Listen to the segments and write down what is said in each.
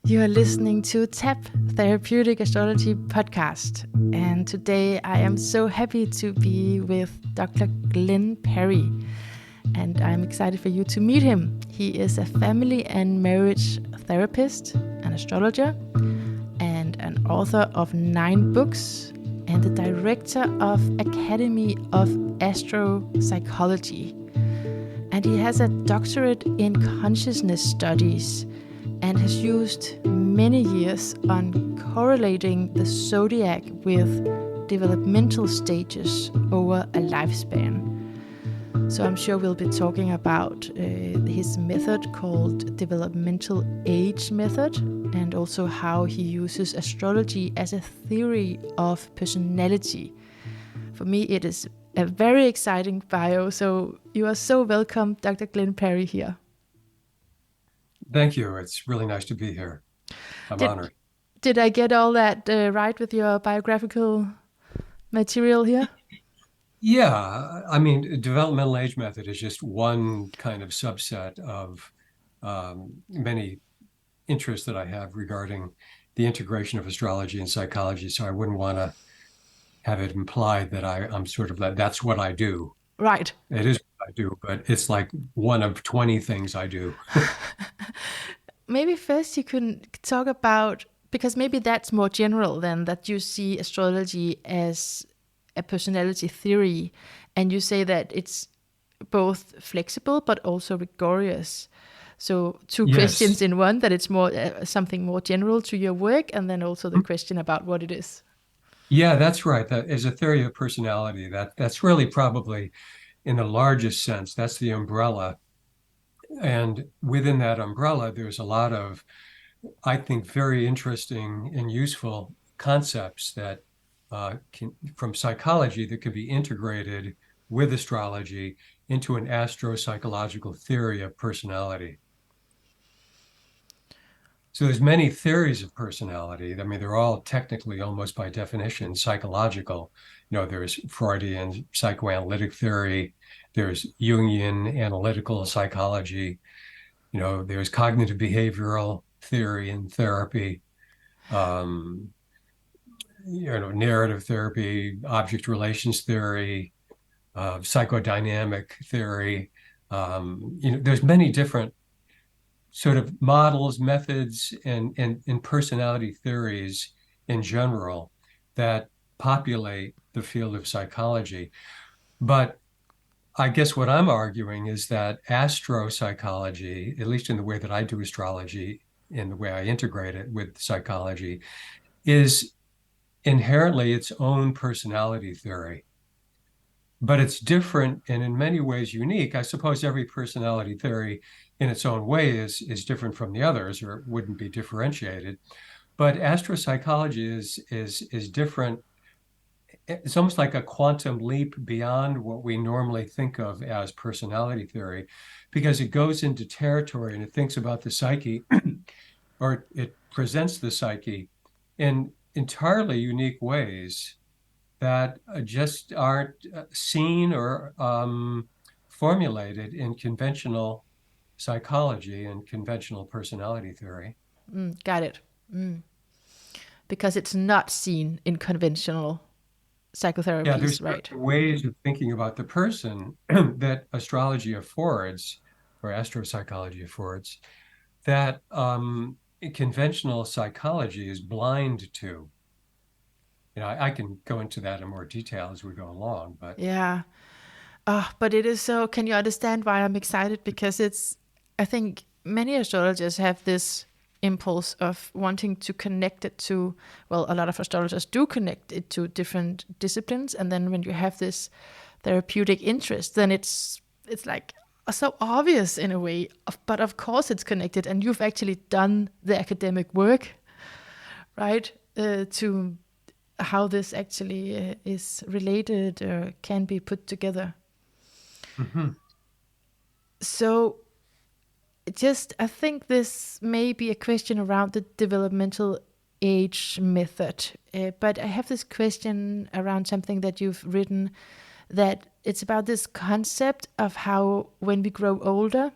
You are listening to TAP Therapeutic Astrology Podcast, and today I am so happy to be with Dr. Glenn Perry, and I'm excited for you to meet him. He is a family and marriage therapist, an astrologer, and an author of 9 books, and the director of Academy of AstroPsychology. And he has a doctorate in consciousness studies and has used many years on correlating the zodiac with developmental stages over a lifespan. So I'm sure we'll be talking about his method called Developmental Age Method, and also how he uses astrology as a theory of personality. For me, it is a very exciting bio, so you are so welcome, Dr. Glenn Perry, here. Thank you. It's really nice to be here. I'm honored. Did I get all that right with your biographical material here? Yeah, I mean, developmental age method is just one kind of subset of many interests that I have regarding the integration of astrology and psychology. So I wouldn't want to have it implied that I'm sort of that's what I do. Right. It is what I do, but it's like one of 20 things I do. Maybe first you can talk about, because maybe that's more general than that you see astrology as a personality theory, and you say that it's both flexible but also rigorous. So two Yes. questions in one, that it's more something more general to your work, and then also the question about what it is. Yeah, that's right. That is a theory of personality. That's really probably in the largest sense, that's the umbrella. And within that umbrella, there's a lot of, I think, very interesting and useful concepts that from psychology that could be integrated with astrology into an astropsychological theory of personality. So there's many theories of personality. I mean, they're all technically, almost by definition, psychological. There's Freudian psychoanalytic theory, there's Jungian analytical psychology, there's cognitive behavioral theory and therapy, narrative therapy, object relations theory, psychodynamic theory. There's many different sort of models, methods, and personality theories in general that populate the field of psychology. But I guess what I'm arguing is that astropsychology, at least in the way that I do astrology, in the way I integrate it with psychology, is inherently its own personality theory. But it's different and in many ways unique. I suppose every personality theory in its own way is different from the others, or it wouldn't be differentiated. But astropsychology is different. It's almost like a quantum leap beyond what we normally think of as personality theory, because it goes into territory and it thinks about the psyche, or it presents the psyche in entirely unique ways that just aren't seen or formulated in conventional psychology and conventional personality theory. Got it. Because it's not seen in conventional psychotherapies, Yeah, there's right? ways of thinking about the person that astrology affords, or astropsychology affords, that conventional psychology is blind to. I can go into that in more detail as we go along, but Yeah. But it is so, can you understand why I'm excited? Because I think many astrologers have this impulse of wanting to connect it to, well, a lot of astrologers do connect it to different disciplines. And then when you have this therapeutic interest, then it's like so obvious in a way. But of course it's connected, and you've actually done the academic work, right? To how this actually is related or can be put together. mm-hmm. So I think this may be a question around the developmental age method. But I have this question around something that you've written, that it's about this concept of how when we grow older,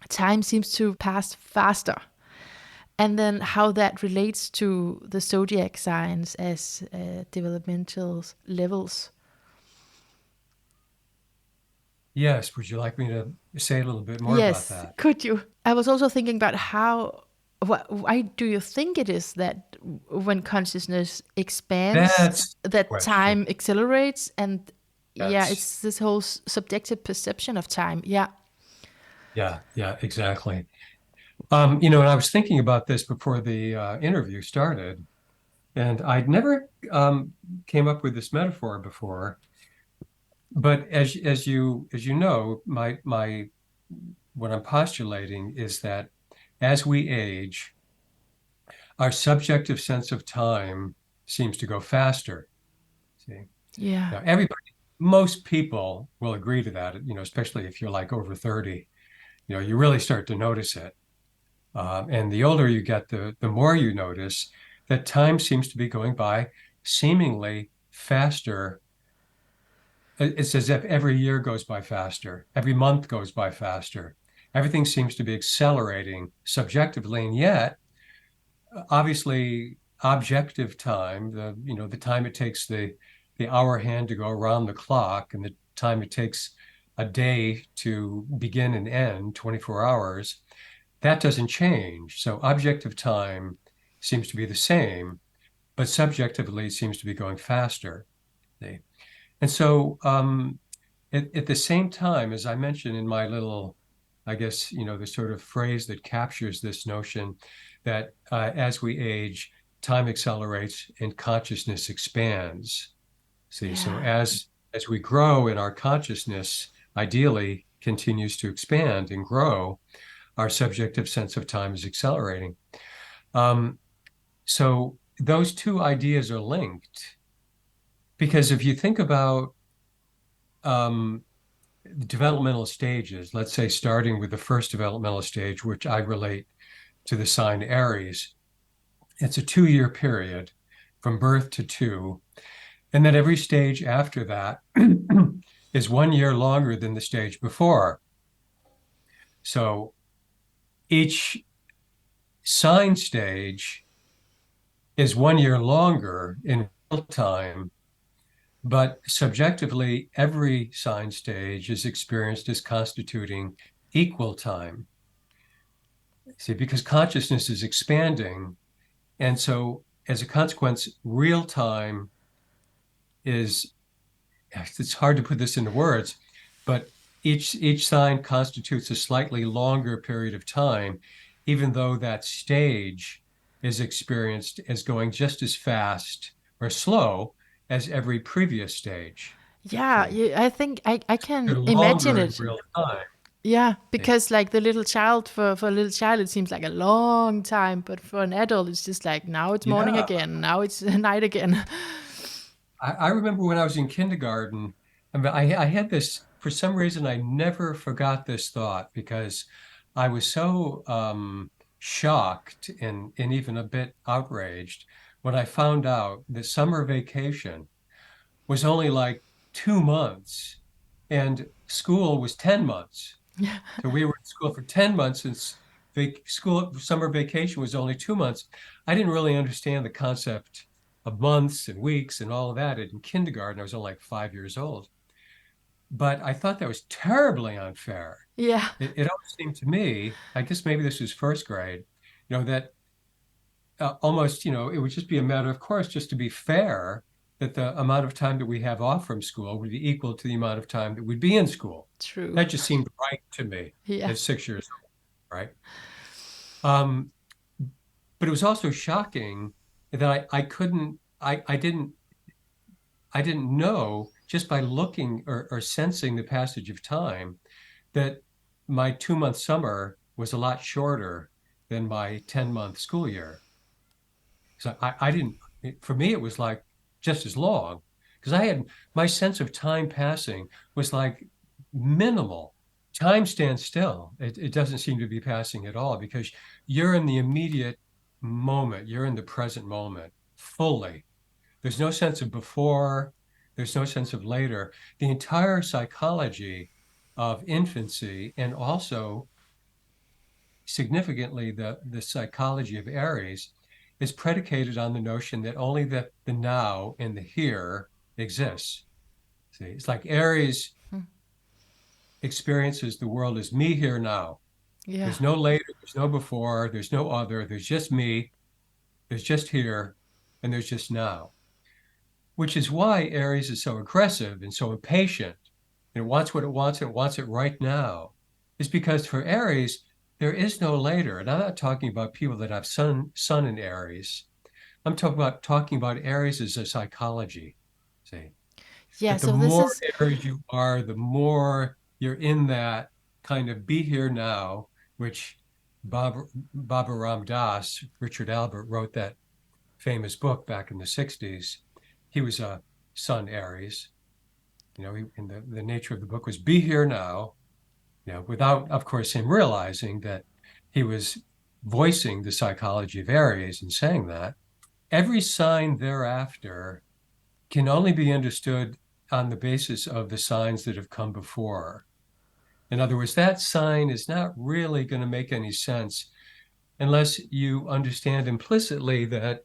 time seems to pass faster. And then how that relates to the zodiac signs as developmental levels. Yes, would you like me to say a little bit more about Yes, that? could you? I was also thinking about why do you think it is that when consciousness expands, That's the that question. time accelerates, and yeah, Yes. it's this whole subjective perception of time. Yeah, Yeah, exactly. And I was thinking about this before the interview started, and I'd never came up with this metaphor before. But as you know, my what I'm postulating is that as we age, our subjective sense of time seems to go faster. See, yeah, now most people will agree to that. Especially if you're like over 30, you really start to notice it. And the older you get, the more you notice that time seems to be going by seemingly faster. It's as if every year goes by faster, every month goes by faster. Everything seems to be accelerating subjectively, and yet, obviously, objective time, the time it takes the hour hand to go around the clock, and the time it takes a day to begin and end, 24 hours, that doesn't change. So objective time seems to be the same, but subjectively it seems to be going faster. And so at the same time, as I mentioned in my little, I guess, the sort of phrase that captures this notion that as we age, time accelerates and consciousness expands. See, so yeah, as we grow and our consciousness ideally continues to expand and grow, our subjective sense of time is accelerating. Um, so those two ideas are linked because if you think about um, the developmental stages, let's say starting with the first developmental stage, which I relate to the sign Aries, it's a 2-year period from birth to two. And then every stage after that is 1 year longer than the stage before. So each sign stage is 1 year longer in real time, but subjectively, every sign stage is experienced as constituting equal time. See, because consciousness is expanding. And so, as a consequence, real time is, it's hard to put this into words, but each sign constitutes a slightly longer period of time, even though that stage is experienced as going just as fast or slow as every previous stage. yeah. See, I think I they're can imagine longer in it. real time. Yeah, because like the little child, for a little child it seems like a long time, but for an adult it's just like now it's morning Yeah. again, now it's night again. I remember when I was in kindergarten, I had this, for some reason, I never forgot this thought because I was so shocked and even a bit outraged when I found out that summer vacation was only like 2 months and school was 10 months. So we were in school for 10 months and school summer vacation was only 2 months. I didn't really understand the concept of months and weeks and all of that in kindergarten. I was only like 5 years old. But I thought that was terribly unfair. Yeah, It always seemed to me, I guess maybe this was first grade, that almost, it would just be a matter of course, just to be fair, that the amount of time that we have off from school would be equal to the amount of time that we'd be in school. true. That just seemed right to me Yeah. at 6 years old, right? Um, but it was also shocking that I couldn't, I didn't know just by looking or sensing the passage of time that my 2 month summer was a lot shorter than my 10-month school year. So I didn't, for me, it was like just as long because I had my sense of time passing was like minimal. Time stands still. It doesn't seem to be passing at all because you're in the immediate moment. You're in the present moment fully. There's no sense of before. There's no sense of later. The entire psychology of infancy and also significantly, the psychology of Aries is predicated on the notion that only the now and the here exists. See, it's like Aries experiences the world as me here now. Yeah. There's no later, there's no before, there's no other, there's just me, there's just here, and there's just now. Which is why Aries is so aggressive and so impatient. And it wants what it wants it right now. Is because for Aries, there is no later. And I'm not talking about people that have sun in Aries. I'm talking about Aries as a psychology. See, Yeah, that the so this more is Aries you are, the more you're in that kind of be here now, which Baba Ram Das, Richard Albert wrote that famous book back in the 60s. He was a sun Aries. And the nature of the book was be here now, without, of course, him realizing that he was voicing the psychology of Aries and saying that. Every sign thereafter can only be understood on the basis of the signs that have come before. In other words, that sign is not really going to make any sense unless you understand implicitly that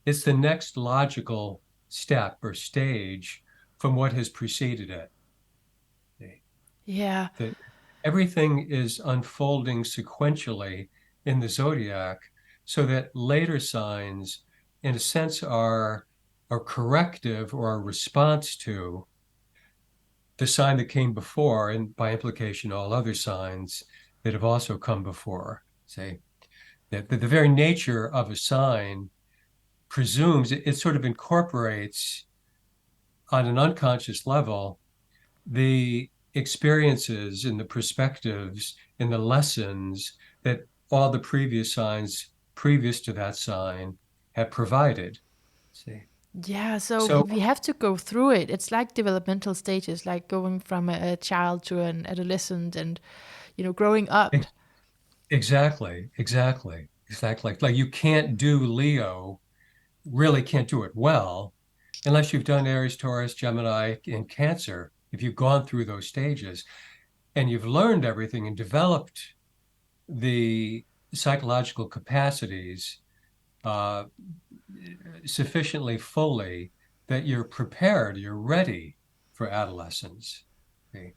it's the next logical step or stage from what has preceded it. yeah. That everything is unfolding sequentially in the zodiac so that later signs, in a sense, are a corrective or a response to the sign that came before, and by implication, all other signs that have also come before. Say that the very nature of a sign presumes it sort of incorporates on an unconscious level the experiences and the perspectives and the lessons that all the previous signs previous to that sign have provided. See? Yeah, so So we have to go through it. It's like developmental stages, like going from a child to an adolescent and, growing up. exactly. Like you can't do Leo, really can't do it well unless you've done Aries, Taurus, Gemini, and Cancer. If you've gone through those stages and you've learned everything and developed the psychological capacities uh, sufficiently fully that you're prepared, you're ready for adolescence. Okay?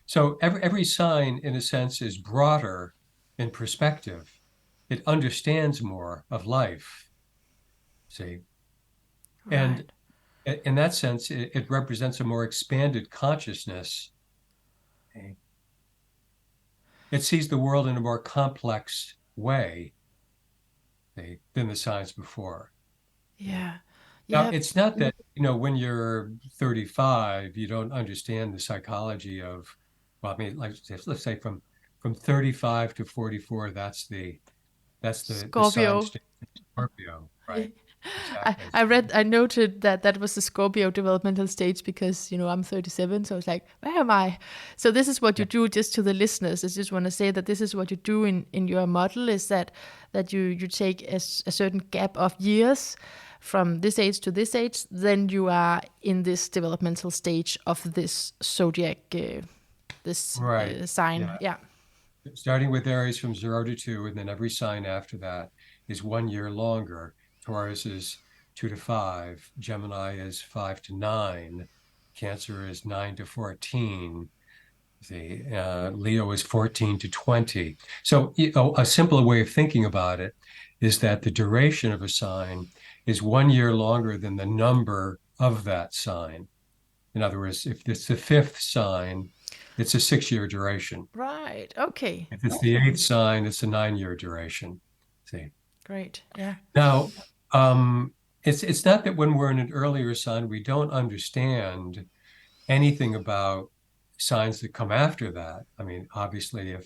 So every sign, in a sense, is broader in perspective. It understands more of life. See, and Right. in that sense, it represents a more expanded consciousness. Okay? It sees the world in a more complex way, okay, than the signs before. Okay? Yeah. Now, Yeah. it's not that, when you're 35, you don't understand the psychology of, well, I mean, like let's say from 35 to 44, that's the sign Scorpio. state of Scorpio, right? I, Exactly. I noted that was the Scorpio developmental stage because, I'm 37. So it's like, where am I? So this is what you Yeah, do, just to the listeners. I just want to say that this is what you do in your model, is that you take a certain gap of years from this age to this age. Then you are in this developmental stage of this zodiac, this right. sign. Yeah. Yeah. Starting with Aries from 0 to 2, and then every sign after that is 1 year longer. Taurus is 2 to 5. Gemini is 5 to 9. Cancer is 9 to 14. Leo is 14 to 20. So a simpler way of thinking about it is that the duration of a sign is 1 year longer than the number of that sign. In other words, if it's the fifth sign, it's a 6 year duration. Right. Okay. If it's the eighth sign, it's a 9 year duration. See. Great. Yeah. Now, it's not that when we're in an earlier sign, we don't understand anything about signs that come after that. I mean, obviously,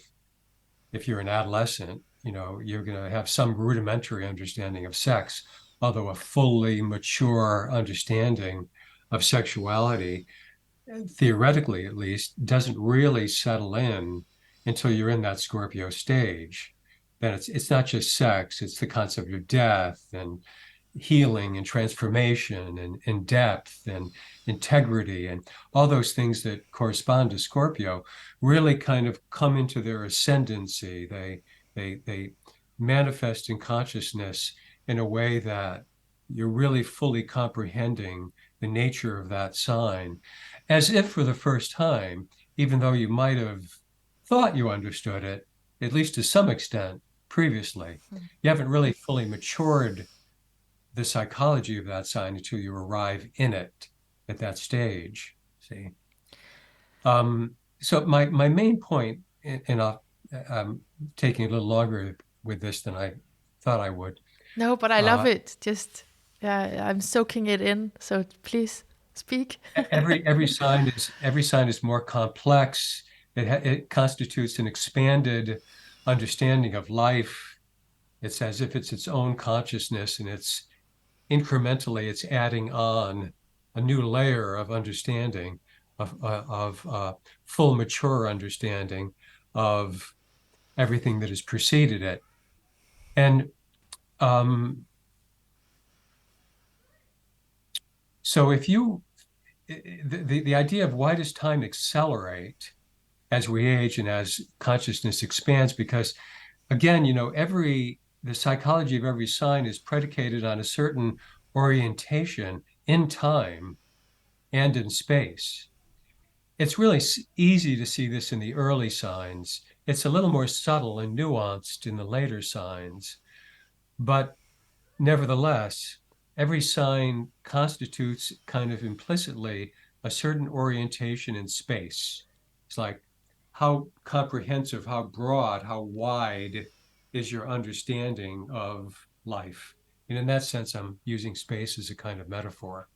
if you're an adolescent, you're going to have some rudimentary understanding of sex, although a fully mature understanding of sexuality, theoretically at least, doesn't really settle in until you're in that Scorpio stage. Then it's not just sex, it's the concept of death and healing and transformation and depth and integrity and all those things that correspond to Scorpio really kind of come into their ascendancy. They manifest in consciousness in a way that you're really fully comprehending the nature of that sign, as if for the first time, even though you might have thought you understood it, at least to some extent previously. You haven't really fully matured the psychology of that sign until you arrive in it at that stage. See? So my main point, and I'm taking a little longer with this than I thought I would. No, but I love it. Just, yeah, I'm soaking it in. So please speak. every sign is more complex. It constitutes an expanded understanding of life. It's as if it's its own consciousness, and it's incrementally it's adding on a new layer of understanding, of full mature understanding of everything that has preceded it. And so if you, the idea of why does time accelerate as we age and as consciousness expands? Because again, the psychology of every sign is predicated on a certain orientation in time and in space. It's really easy to see this in the early signs. It's a little more subtle and nuanced in the later signs. But nevertheless, every sign constitutes kind of implicitly a certain orientation in space. It's like how comprehensive, how broad, how wide is your understanding of life. And in that sense, I'm using space as a kind of metaphor.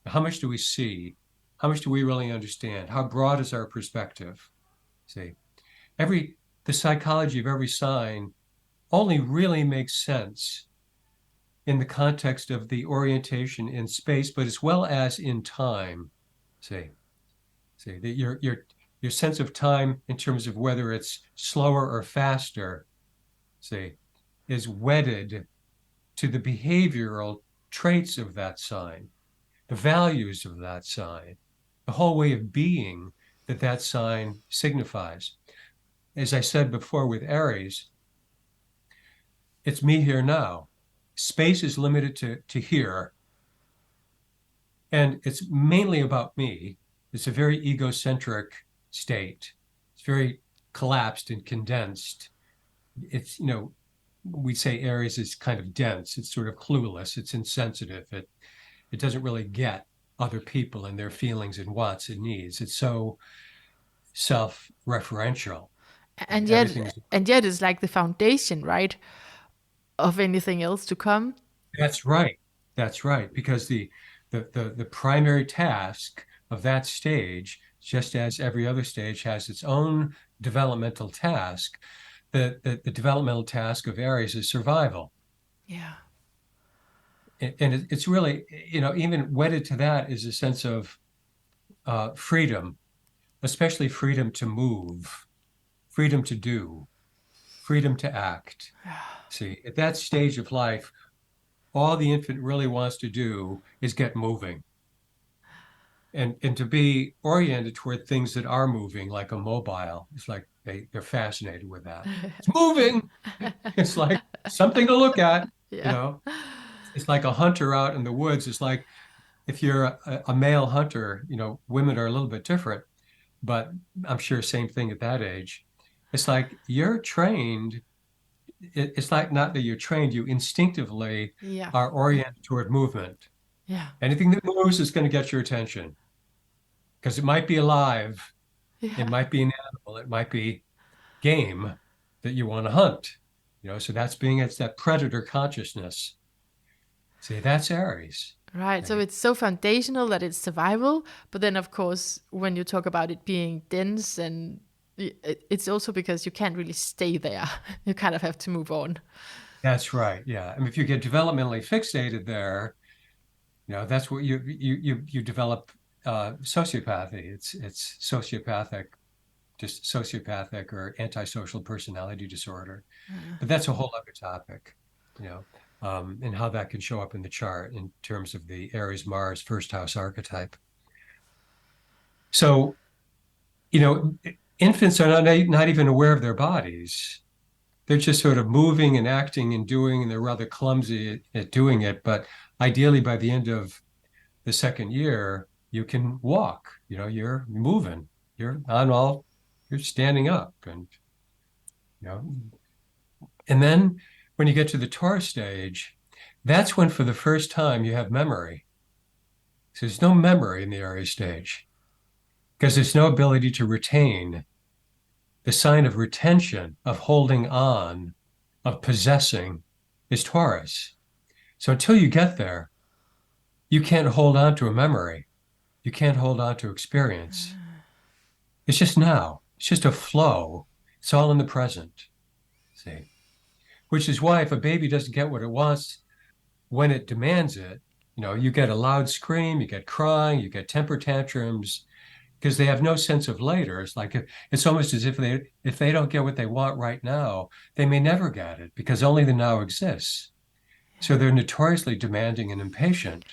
How much do we see? How much do we really understand? How broad is our perspective? See, the psychology of every sign only really makes sense in the context of the orientation in space, but as well as in time. See, that your sense of time in terms of whether it's slower or faster, is wedded to the behavioral traits of that sign, the values of that sign, the whole way of being that sign signifies. As I said before with Aries, it's me here now. Space is limited to here. And it's mainly about me. It's a very egocentric state. It's very collapsed and condensed. It's, we say Aries is kind of dense. It's sort of clueless. It's insensitive. It doesn't really get other people and their feelings and wants and needs. It's so self-referential. And yet it's like the foundation, right, of anything else to come. That's right. Because the primary task of that stage, just as every other stage has its own developmental task, the developmental task of Aries is survival. Yeah. And it's really, even wedded to that is a sense of freedom, especially freedom to move, freedom to do, freedom to act. See, at that stage of life, all the infant really wants to do is get moving and to be oriented toward things that are moving, like a mobile. It's like they're fascinated with that. It's moving. It's like something to look at, It's like a hunter out in the woods. It's like if you're a male hunter, women are a little bit different, but I'm sure same thing at that age. It's like you're trained. It's like not that you're trained, you instinctively are oriented toward movement. Yeah. Anything that moves is going to get your attention because it might be alive. Yeah. It might be an animal. It might be game that you want to hunt. So it's that predator consciousness. See, that's Aries. Right. So it's so foundational that it's survival. But then, of course, when you talk about it being dense, and it's also because you can't really stay there. You kind of have to move on. That's right. Yeah. I mean, if you get developmentally fixated there, that's what you develop sociopathy. It's sociopathic, just sociopathic or antisocial personality disorder. But that's a whole other topic, and how that can show up in the chart in terms of the Aries Mars first house archetype. So, infants are not even aware of their bodies. they're just sort of moving and acting and doing, and they're rather clumsy at doing it. But ideally, by the end of the second year, you can walk. You're moving. You're standing up, you know. And then when you get to the Taurus stage, that's when for the first time you have memory. So there's no memory in the Aries stage because there's no ability to retain. The sign of retention, of holding on, of possessing is Taurus. So until you get there, you can't hold on to a memory. You can't hold on to experience. It's just now. It's just a flow. It's all in the present. See? Which is why if a baby doesn't get what it wants when it demands it, you get a loud scream, you get crying, you get temper tantrums, because they have no sense of later. It's almost as if they don't get what they want right now, they may never get it because only the now exists. So they're notoriously demanding and impatient.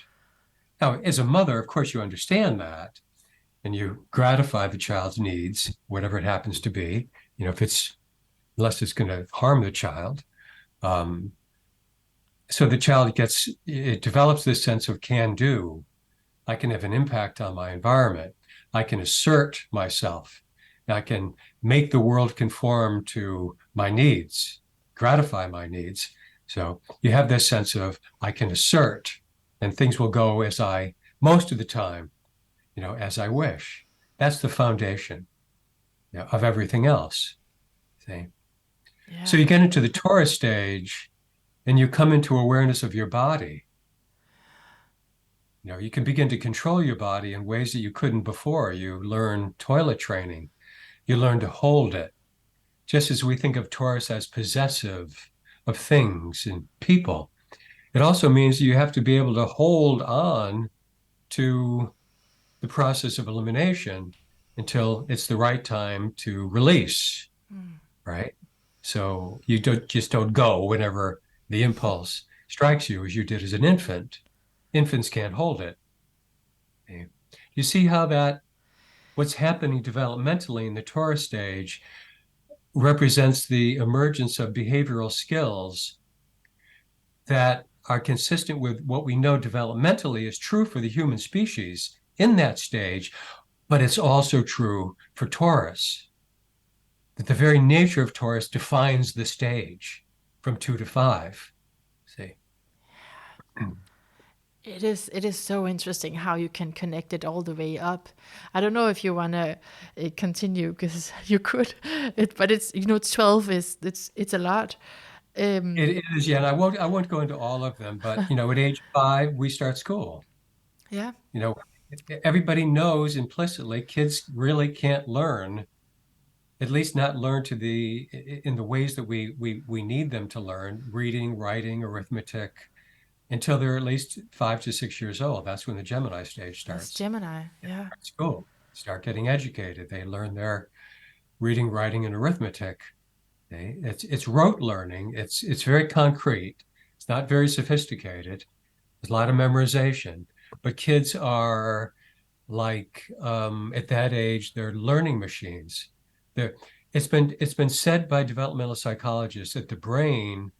Now, as a mother, of course, you understand that, and you gratify the child's needs, whatever it happens to be. Unless it's going to harm the child. So the child develops this sense of can do. I can have an impact on my environment. I can assert myself. I can make the world conform to my needs, gratify my needs. So you have this sense of I can assert, and things will go most of the time, as I wish. That's the foundation of everything else. See? Yeah. So you get into the Taurus stage and you come into awareness of your body. You can begin to control your body in ways that you couldn't before. You learn toilet training. You learn to hold it. Just as we think of Taurus as possessive of things and people, it also means you have to be able to hold on to the process of elimination until it's the right time to release, right? So you don't go whenever the impulse strikes you as you did as an infant. Infants can't hold it. Okay. You see how what's happening developmentally in the Taurus stage represents the emergence of behavioral skills that are consistent with what we know developmentally is true for the human species in that stage, but it's also true for Taurus. That the very nature of Taurus defines the stage from 2 to 5. See? It is so interesting how you can connect it all the way up. I don't know if you want to continue because you could, but it's 12 it's a lot. It is, yeah. And I won't go into all of them, but at age 5 we start school. Yeah. Everybody knows implicitly kids really can't learn, at least not learn in the ways that we need them to learn, reading, writing, arithmetic, until they're at least 5 to 6 years old. That's when the Gemini stage starts. That's Gemini, yeah. School, start getting educated. They learn their reading, writing, and arithmetic. Okay? It's rote learning. It's very concrete. It's not very sophisticated. There's a lot of memorization. But kids are like at that age, they're learning machines. It's been said by developmental psychologists that the brain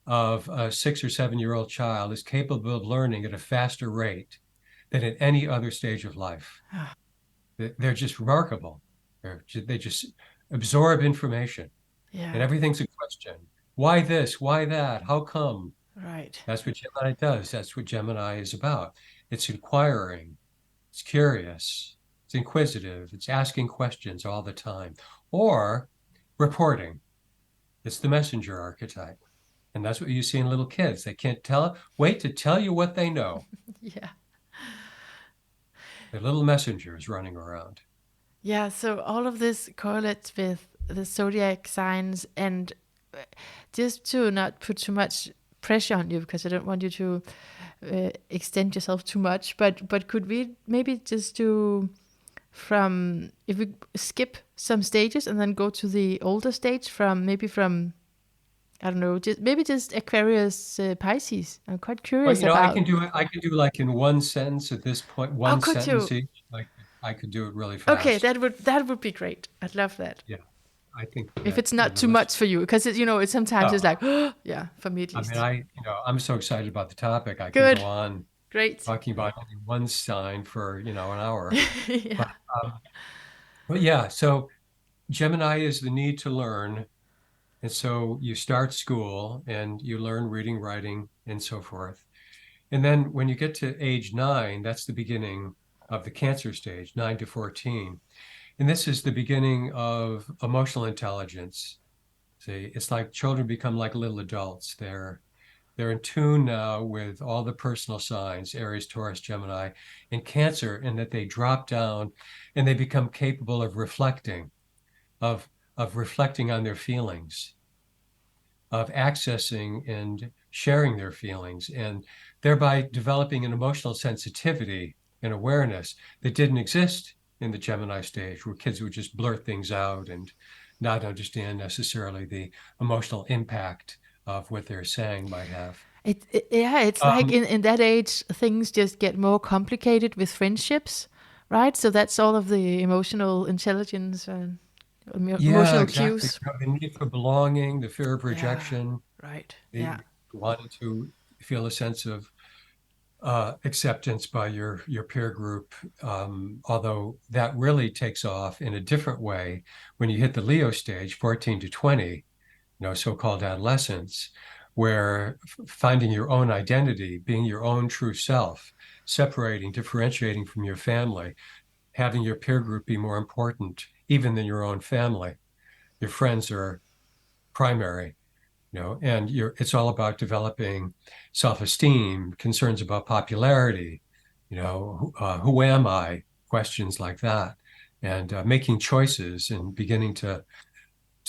of a 6 or 7-year-old child is capable of learning at a faster rate than at any other stage of life. They're just remarkable. They just absorb information. Yeah. And everything's a question. Why this? Why that? How come? Right. That's what Gemini does. That's what Gemini is about. It's inquiring. It's curious. It's inquisitive. It's asking questions all the time. Or reporting. It's the messenger archetype. And that's what you see in little kids. They can't wait to tell you what they know. Yeah. They're little messengers running around. Yeah, so all of this correlates with the zodiac signs, and just to not put too much pressure on you, because I don't want you to extend yourself too much, but could we maybe just do if we skip some stages and then go to the older stage from I don't know, just Aquarius, Pisces. I'm quite curious about. I can do like in one sentence at this point, one sentence each. Like I could do it really fast. Okay, that would be great. I'd love that. Yeah. I think If that it's not too much for you, because it's sometimes it's no, like, yeah, for me at I mean, least. I'm so excited about the topic. I can Good, go on great. talking about only one sign for, an hour. Yeah. But, um, but yeah, so Gemini is the need to learn. And so you start school and you learn reading, writing, and so forth. And then when you get to age 9, that's the beginning of the Cancer stage, 9 to 14. And this is the beginning of emotional intelligence. See, it's like children become like little adults. They're in tune now with all the personal signs, Aries, Taurus, Gemini, and Cancer, and that they drop down and they become capable of reflecting, of reflecting on their feelings, of accessing and sharing their feelings, and thereby developing an emotional sensitivity and awareness that didn't exist in the Gemini stage, where kids would just blurt things out and not understand necessarily the emotional impact of what they're saying might have. Yeah, it's like Um, in that age, things just get more complicated with friendships, right? So that's all of the emotional intelligence and yeah, emotional exactly. cues. The need for belonging, the fear of Yeah, rejection, right. the Yeah. wanting to feel a sense of acceptance by your peer group, although that really takes off in a different way when you hit the Leo stage, 14 to 20, so-called adolescence, where finding your own identity, being your own true self, separating, differentiating from your family, having your peer group be more important even than your own family. Your friends are primary, and it's all about developing self-esteem, concerns about popularity, who am I, questions like that, and making choices and beginning to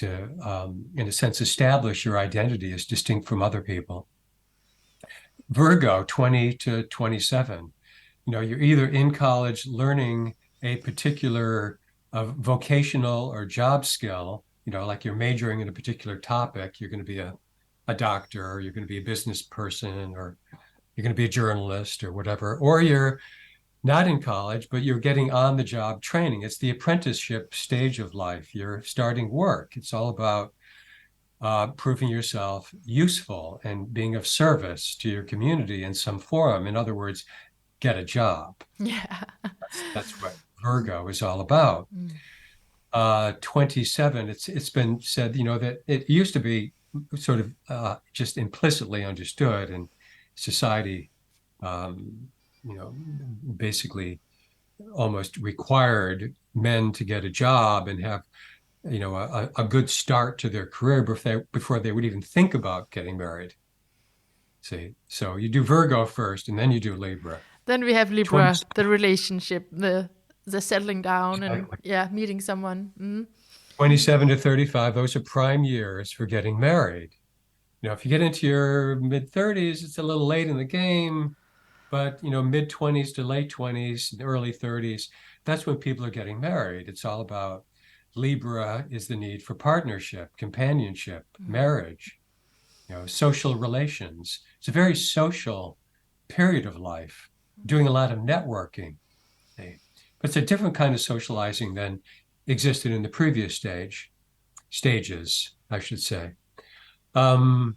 in a sense establish your identity as distinct from other people. Virgo, 20 to 27, you're either in college learning a particular vocational or job skill, like you're majoring in a particular topic. You're going to be a doctor, or you're going to be a business person, or you're going to be a journalist or whatever, or you're not in college, but you're getting on the job training. It's the apprenticeship stage of life. You're starting work. It's all about proving yourself useful and being of service to your community in some form. In other words, get a job. Yeah. That's what Virgo is all about. 27, it's been said, that it used to be sort of just implicitly understood, and society, um, basically almost required men to get a job and have, a good start to their career before they would even think about getting married. See, so you do Virgo first, and then you do Libra. Then we have 20, Libra, the relationship, the settling down and exactly. yeah, meeting someone. 27 to 35, those are prime years for getting married. If you get into your mid 30s, it's a little late in the game, but mid 20s to late 20s, early 30s, that's when people are getting married. It's all about Libra is the need for partnership, companionship, marriage, social relations. It's a very social period of life, doing a lot of networking. Okay? But it's a different kind of socializing than existed in the previous stages, I should say. Um,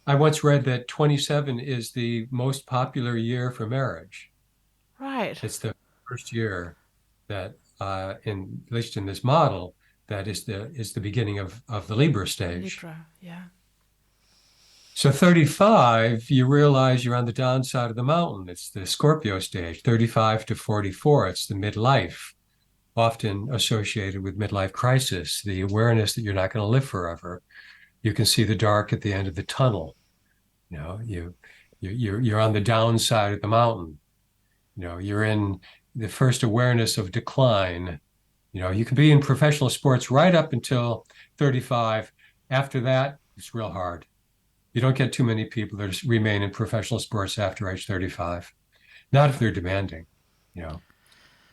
I once read that 27 is the most popular year for marriage. Right. It's the first year that, at least in this model, that is the beginning of the Libra stage. Libra, yeah. So 35, you realize you're on the downside of the mountain. It's the Scorpio stage. 35 to 44, it's the midlife, often associated with midlife crisis, the awareness that you're not going to live forever. You can see the dark at the end of the tunnel. You're on the downside of the mountain. You're in the first awareness of decline. You can be in professional sports right up until 35. After that, it's real hard. You don't get too many people that remain in professional sports after age 35, not if they're demanding, you know.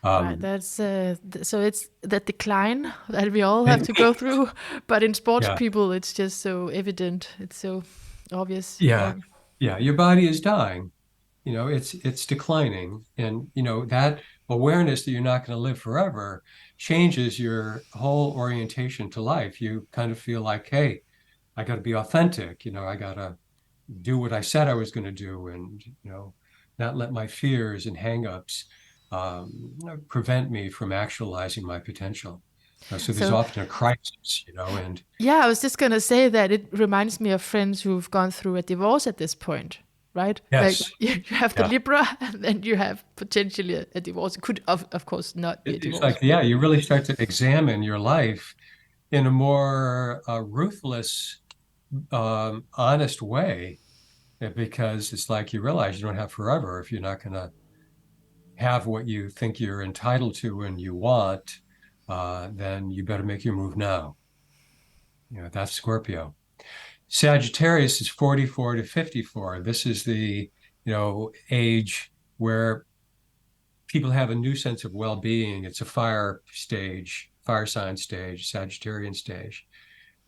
Right, Um, that's so it's that decline that we all have and, to go through, but in sports yeah, people, it's just so evident. It's so obvious. yeah, yeah. Your body is dying. It's declining, and that awareness that you're not going to live forever changes your whole orientation to life. You kind of feel like, hey, I got to be authentic. I got to do what I said I was going to do, and not let my fears and hangups prevent me from actualizing my potential. So there's So often a crisis, and yeah, I was just gonna say that it reminds me of friends who've gone through a divorce at this point, right? Like yes, you have the yeah. Libra, and then you have potentially a divorce. It could, of course, not be a It's divorce, like, but yeah, you really start to examine your life in a more ruthless, honest way, because it's like you realize you don't have forever if you're not going to have what you think you're entitled to and you want, then you better make your move now. That's Scorpio. Sagittarius is 44 to 54. This is the, age where people have a new sense of well-being. It's a fire sign stage, Sagittarian stage,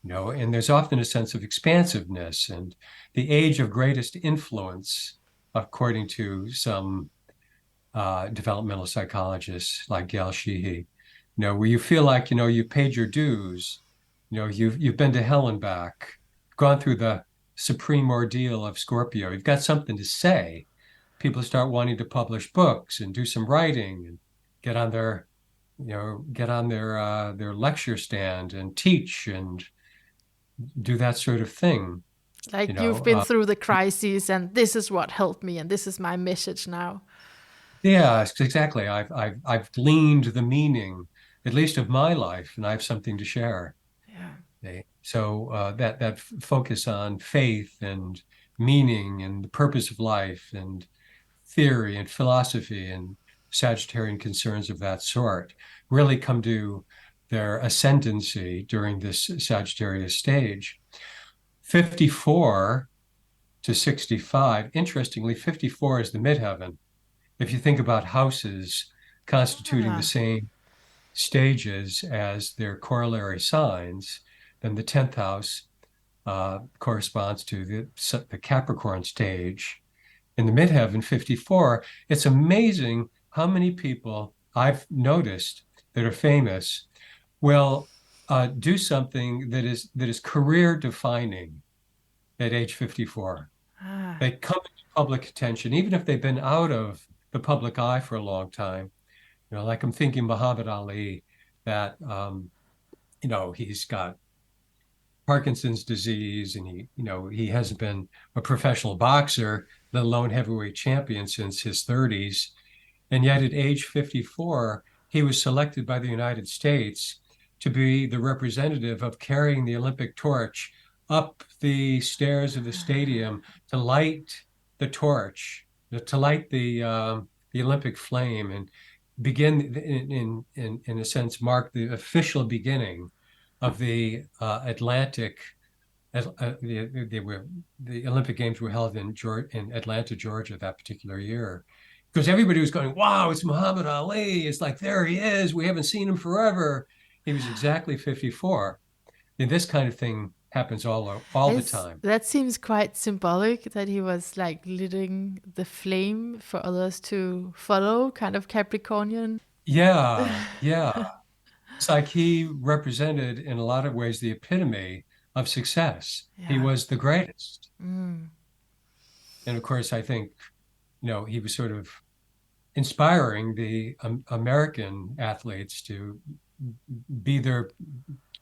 and there's often a sense of expansiveness and the age of greatest influence, according to some developmental psychologists like Gal Sheehy, where you feel like, you paid your dues, you've been to hell and back, gone through the supreme ordeal of Scorpio. You've got something to say. People start wanting to publish books and do some writing and get on their lecture stand and teach and do that sort of thing. You like you've know, been uh, through the crises, and this is what helped me, and this is my message now. yeah, exactly. I've gleaned the meaning, at least of my life, and I have something to share. Yeah. Okay. So that focus on faith and meaning and the purpose of life and theory and philosophy and Sagittarian concerns of that sort really come to their ascendancy during this Sagittarius stage. 54 to 65, interestingly, 54 is the midheaven. If you think about houses constituting the Ah, same stages as their corollary signs, then the 10th house corresponds to the Capricorn stage. In the midheaven, 54, it's amazing how many people I've noticed that are famous will do something that is career defining at age 54. ah, They come into public attention, even if they've been out of the public eye for a long time. Like I'm thinking Muhammad Ali, that he's got Parkinson's disease, and he hasn't been a professional boxer, let alone heavyweight champion, since his 30s. And yet at age 54, he was selected by the United States to be the representative of carrying the Olympic torch up the stairs of the stadium to light the torch, to light the Olympic flame, and begin in a sense mark the official beginning of the Atlantic. The Olympic Games were held in Atlanta, Georgia, that particular year, because everybody was going, "Wow, it's Muhammad Ali! It's like there he is. We haven't seen him forever." He was exactly 54, and this kind of thing happens all the time. that seems quite symbolic that he was like lighting the flame for others to follow, kind of Capricornian. Yeah, yeah. It's like he represented, in a lot of ways, the epitome of success. He Yeah. was the greatest. Mm. And of course, I think, he was sort of inspiring the American athletes to be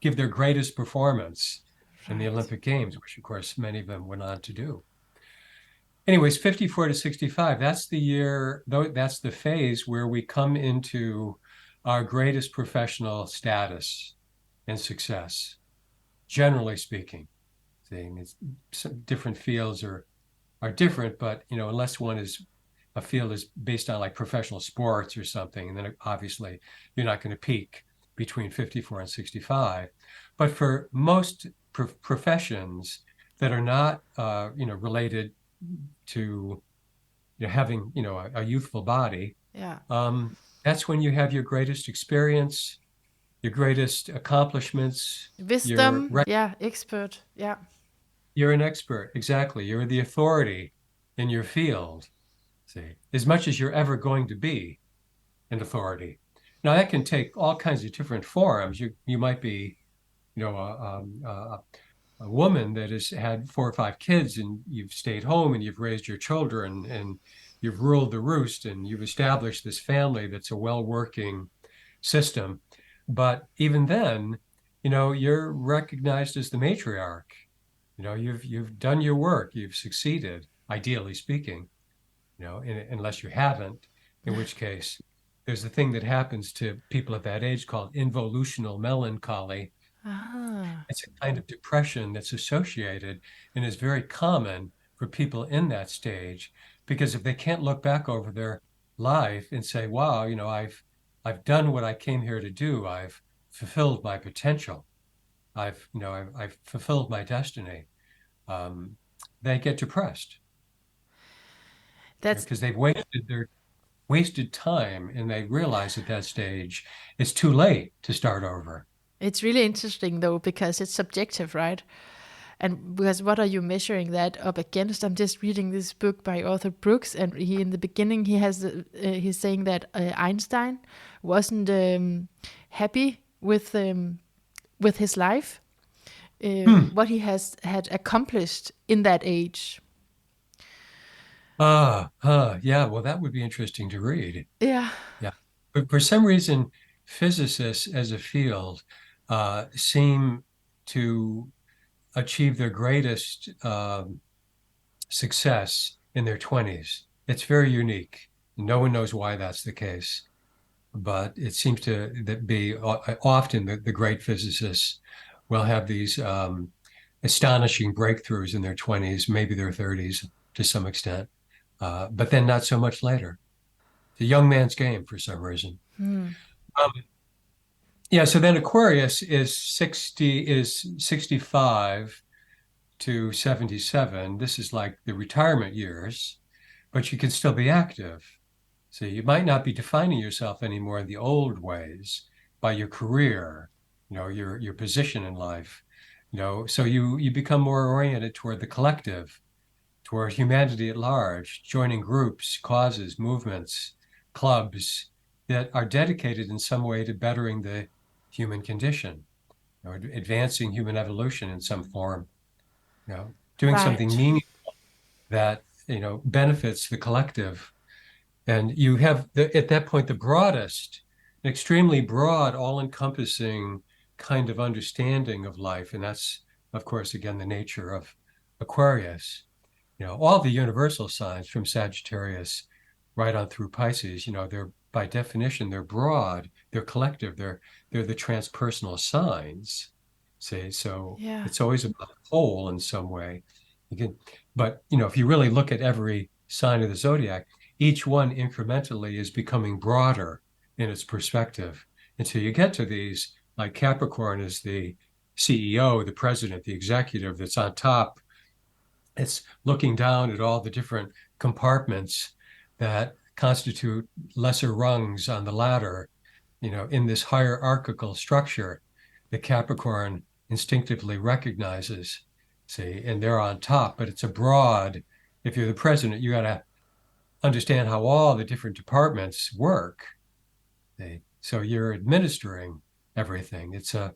give their greatest performance in the Right. Olympic Games, which of course many of them went on to do. Anyways, 54 to 65, that's the year, though, that's the phase where we come into our greatest professional status and success, generally speaking. Saying it's different fields are different, but unless one is a field is based on like professional sports or something, and then obviously you're not going to peak between 54 and 65. But for most professions that are not related to having a youthful body, Yeah. that's when you have your greatest experience, your greatest accomplishments. Your Wisdom. Yeah. Expert. Yeah. You're an expert. Exactly. You're the authority in your field, see, as much as you're ever going to be. and authority. Now that can take all kinds of different forms. You might be, a woman that has had 4 or 5 kids, and you've stayed home and you've raised your children and you've ruled the roost and you've established this family that's a well-working system. But even then, you're recognized as the matriarch. You've done your work, you've succeeded, ideally speaking, unless you haven't, in which case there's a thing that happens to people at that age called involutional melancholy. Ah. It's a kind of depression that's associated and is very common for people in that stage, because if they can't look back over their life and say, wow, I've done what I came here to do. I've fulfilled my potential. I've fulfilled my destiny. They get depressed That's because they've wasted time, and they realize at that stage it's too late to start over. it's really interesting though, because it's subjective, right? And because what are you measuring that up against? I'm just reading this book by Arthur Brooks, and he in the beginning he's saying that Einstein wasn't happy with his life, what he has had accomplished in that age. Yeah. Well, that would be interesting to read. Yeah. Yeah. But for some reason, physicists as a field seem to achieve their greatest success in their 20s. It's very unique. No one knows why that's the case, but it seems to be often the great physicists will have these astonishing breakthroughs in their 20s, maybe their 30s to some extent, but then not so much later. It's a young man's game for some reason. Um, yeah, so then Aquarius is 65 to 77. This is like the retirement years, but you can still be active. So you might not be defining yourself anymore in the old ways by your career, your position in life, so you become more oriented toward the collective, toward humanity at large, joining groups, causes, movements, clubs that are dedicated in some way to bettering the human condition, or advancing human evolution in some form, doing something Right. meaningful that, benefits the collective. And you have at that point the broadest, extremely broad, all-encompassing kind of understanding of life. And that's, of course, again, the nature of Aquarius. All the universal signs from Sagittarius right on through Pisces, they're by definition, they're broad, they're collective, they're the transpersonal signs. Say, so Yeah. it's always about the whole in some way. But if you really look at every sign of the zodiac, each one incrementally is becoming broader in its perspective until you get to these, like Capricorn is the CEO, the president, the executive that's on top. It's looking down at all the different compartments that constitute lesser rungs on the ladder, in this hierarchical structure that Capricorn instinctively recognizes, see, and they're on top, but it's a broad, if you're the president, you got to understand how all the different departments work. So you're administering everything. It's a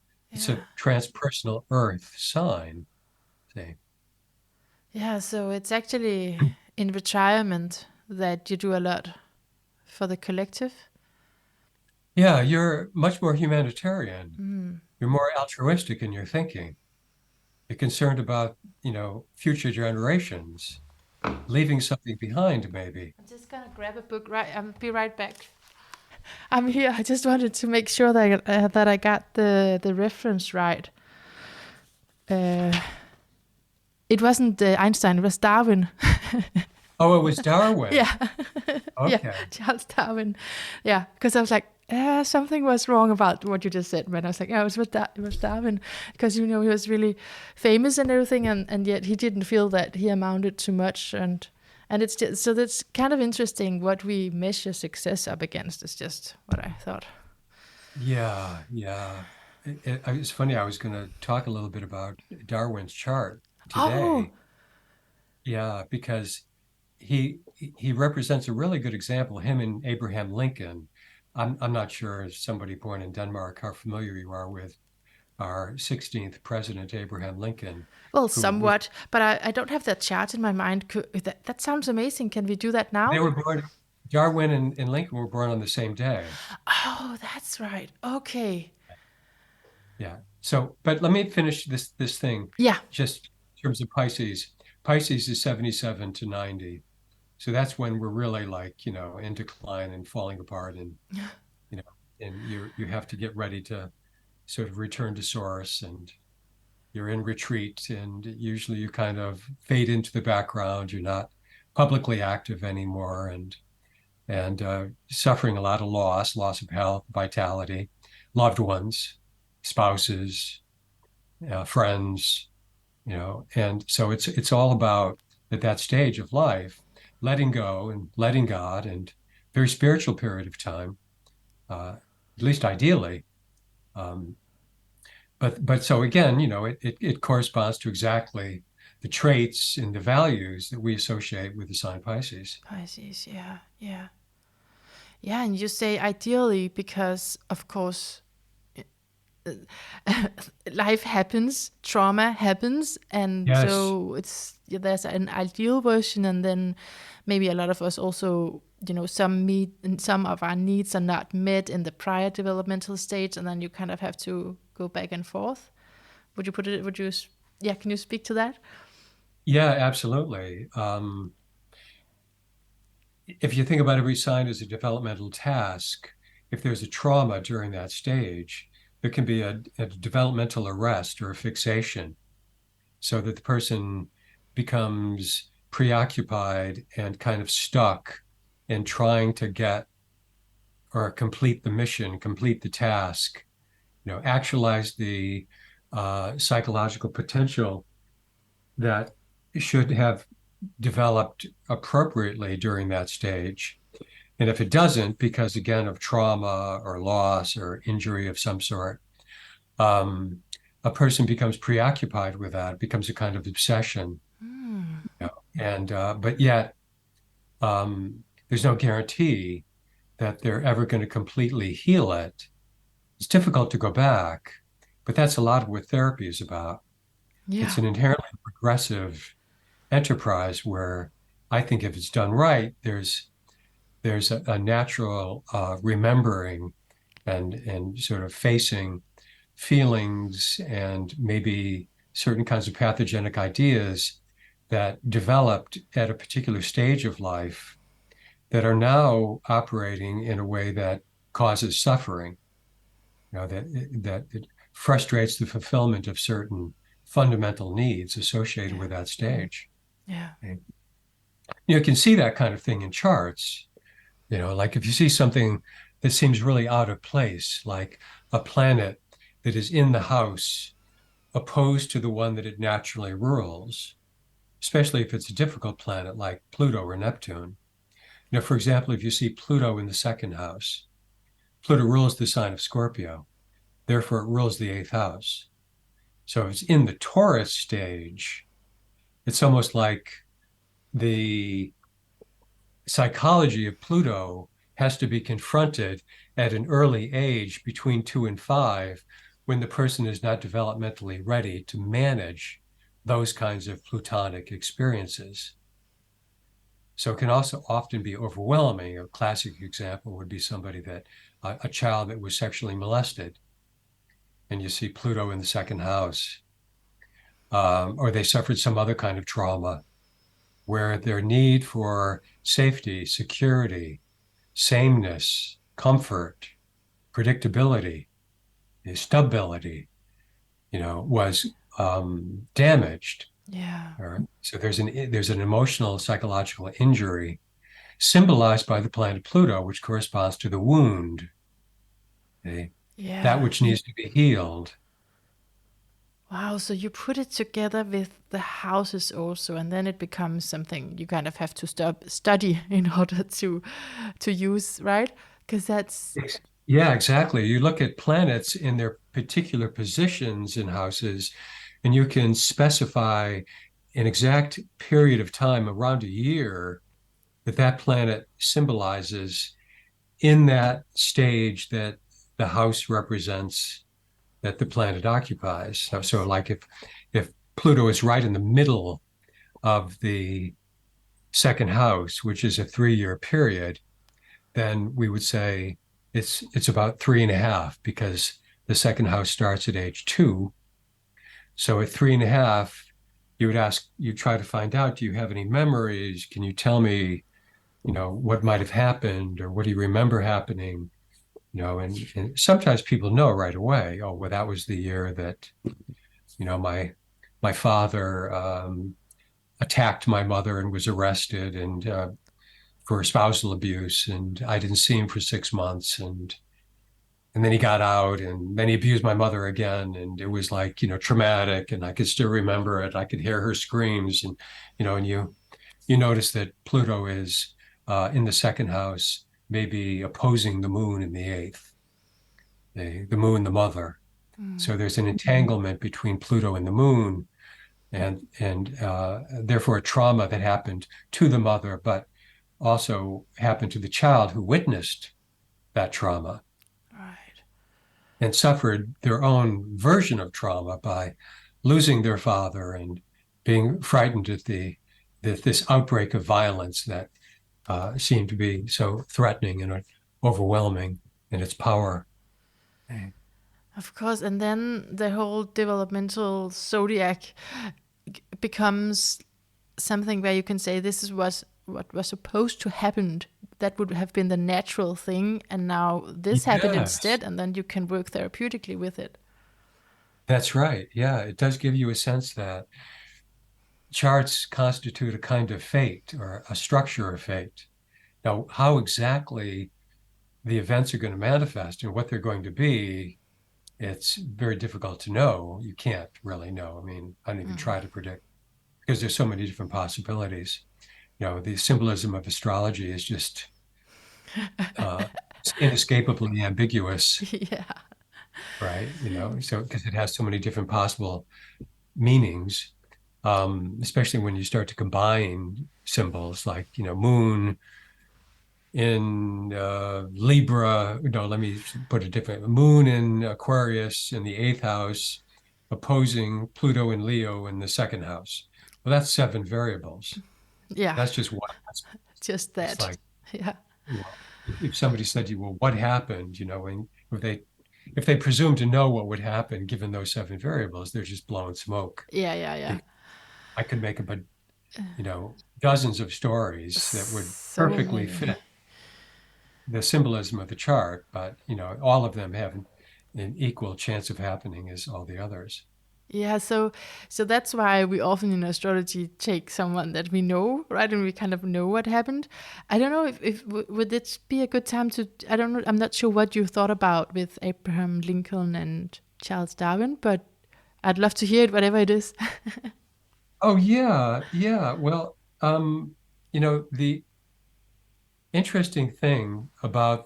transpersonal earth sign. See. Yeah, so it's actually in retirement that you do a lot for the collective. Yeah, you're much more humanitarian. You're more altruistic in your thinking. You're concerned about, future generations, leaving something behind, maybe. I'm just gonna grab a book. Right, I'll be right back. I'm here. I just wanted to make sure that I got the reference right. It wasn't Einstein. It was Darwin. Oh, it was Darwin. Yeah. Okay. Yeah, Charles Darwin. Yeah, because I was like, something was wrong about what you just said, man. I was like, it was Darwin, because he was really famous and everything, and yet he didn't feel that he amounted to much, and it's just, so that's kind of interesting what we measure success up against. Is just what I thought. Yeah, yeah. It's funny. I was going to talk a little bit about Darwin's chart Oh, today. Yeah, because he represents a really good example, him and Abraham Lincoln, I'm not sure, as somebody born in Denmark, how familiar you are with our 16th president, Abraham Lincoln, Well, who was, somewhat, but I don't have that chart in my mind. That sounds amazing. Can we do that they now? were born, Darwin and Lincoln were born on the same day. Oh, that's right. Okay. Yeah. So, but let me finish this thing Yeah. just in terms of Pisces. Pisces is 77 to 90. So that's when we're really like, in decline and falling apart, and, you know, and you have to get ready to sort of return to source, and you're in retreat, and usually you kind of fade into the background. You're not publicly active anymore, and suffering a lot of loss of health, vitality, loved ones, spouses, friends, and so it's all about, at that stage of life, letting go and letting God, and very spiritual period of time, at least ideally. Um, but so again, it corresponds to exactly the traits and the values that we associate with the sign Pisces. Pisces. Yeah. Yeah. Yeah. And you say ideally because, of course, life happens, trauma happens, and Yes. so there's an ideal version, and then maybe a lot of us also, some of our needs are not met in the prior developmental stage, and then you kind of have to go back and forth. Would you put it? Yeah? Can you speak to that? Yeah, absolutely. If you think about every sign as a developmental task, if there's a trauma during that stage, there can be a developmental arrest or a fixation, so that the person becomes preoccupied and kind of stuck in trying to get or complete the mission, complete the task, actualize the psychological potential that should have developed appropriately during that stage. And if it doesn't, because again of trauma or loss or injury of some sort, um, a person becomes preoccupied with that. It becomes a kind of obsession. Hmm. And but yet there's no guarantee that they're ever going to completely heal it. It's difficult to go back, but that's a lot of what therapy is about. It's Yeah. an inherently progressive enterprise where I think if it's done right, there's a natural remembering and sort of facing feelings and maybe certain kinds of pathogenic ideas that developed at a particular stage of life that are now operating in a way that causes suffering, that it frustrates the fulfillment of certain fundamental needs associated Yeah. with that stage. Yeah. And you can see that kind of thing in charts. Like if you see something that seems really out of place, like a planet that is in the house opposed to the one that it naturally rules, especially if it's a difficult planet like Pluto or Neptune. For example, if you see Pluto in the second house, Pluto rules the sign of Scorpio, therefore it rules the eighth house. So if it's in the Taurus stage, it's almost like the psychology of Pluto has to be confronted at an early age between 2 and 5, when the person is not developmentally ready to manage those kinds of plutonic experiences. So it can also often be overwhelming. A classic example would be somebody a child that was sexually molested, and you see Pluto in the second house, or they suffered some other kind of trauma where their need for safety, security, sameness, comfort, predictability, stability, was damaged. Yeah. So there's an emotional psychological injury symbolized by the planet Pluto, which corresponds to the wound, that Yeah. which needs to be healed. Wow, so you put it together with the houses also, and then it becomes something you kind of have to study in order to use, right? Because that's Yeah, exactly. You look at planets in their particular positions in houses, and you can specify an exact period of time around a year that planet symbolizes in that stage that the house represents that the planet occupies. So like if Pluto is right in the middle of the second house, which is a 3-year period, then we would say it's about 3.5, because the second house starts at age 2. So at 3.5, you try to find out, do you have any memories? Can you tell me, what might have happened, or what do you remember happening? And sometimes people know right away, oh, well, that was the year that, my father attacked my mother and was arrested, and for spousal abuse, and I didn't see him for 6 months, and then he got out, and then he abused my mother again, and it was like, traumatic, and I could still remember it. I could hear her screams, and you notice that Pluto is in the second house, maybe opposing the moon in the eighth, the moon, the mother. So there's an entanglement between Pluto and the moon, and therefore a trauma that happened to the mother, but also happened to the child who witnessed that trauma. Right. And suffered their own version of trauma by losing their father and being frightened at this outbreak of violence that seemed to be so threatening and overwhelming in its power. Of course, and then the whole developmental zodiac becomes something where you can say this is what was supposed to happen. That would have been the natural thing, and now this happened instead, and then you can work therapeutically with it. That's right. Yeah, it does give you a sense that charts constitute a kind of fate, or a structure of fate. Now, how exactly the events are going to manifest and what they're going to be, it's very difficult to know. You can't really know. I mean, I don't even try to predict, because there's so many different possibilities. The symbolism of astrology is just inescapably ambiguous. Yeah. Right. So because it has so many different possible meanings, especially when you start to combine symbols like, moon in Libra, let me put it different. Moon in Aquarius in the 8th house, opposing Pluto in Leo in the 2nd house. Well, that's 7 variables. Yeah. That's just one. Just that. It's like, yeah. If somebody said to you, well, what happened, and if they presume to know what would happen given those 7 variables, they're just blowing smoke. Yeah. I could make about, dozens of stories that would perfectly fit the symbolism of the chart, but, all of them have an equal chance of happening as all the others. Yeah, so that's why we often in astrology take someone that we know, right? And we kind of know what happened. I don't know if would it be a good time to, I don't know, I'm not sure what you thought about with Abraham Lincoln and Charles Darwin, but I'd love to hear it, whatever it is. Oh, yeah. Well, the interesting thing about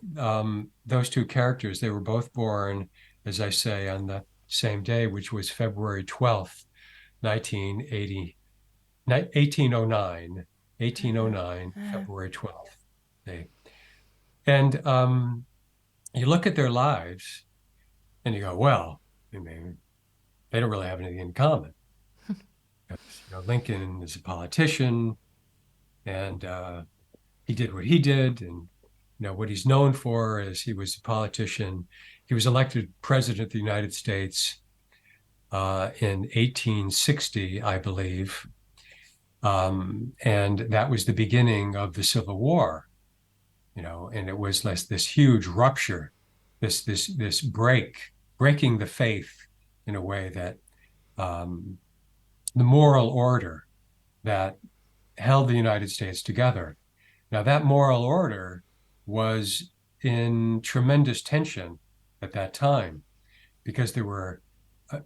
those two characters, they were both born, as I say, on the same day, which was February 12th, 1809, February 12th. And you look at their lives and you go, well, I mean, they don't really have anything in common. Lincoln is a politician, and he did what he did, and what he's known for is he was a politician. He was elected president of the United States in 1860, I believe, and that was the beginning of the Civil War. And it was this huge rupture, this breaking the faith in a way that the moral order that held the United States together. Now, that moral order was in tremendous tension at that time, because there were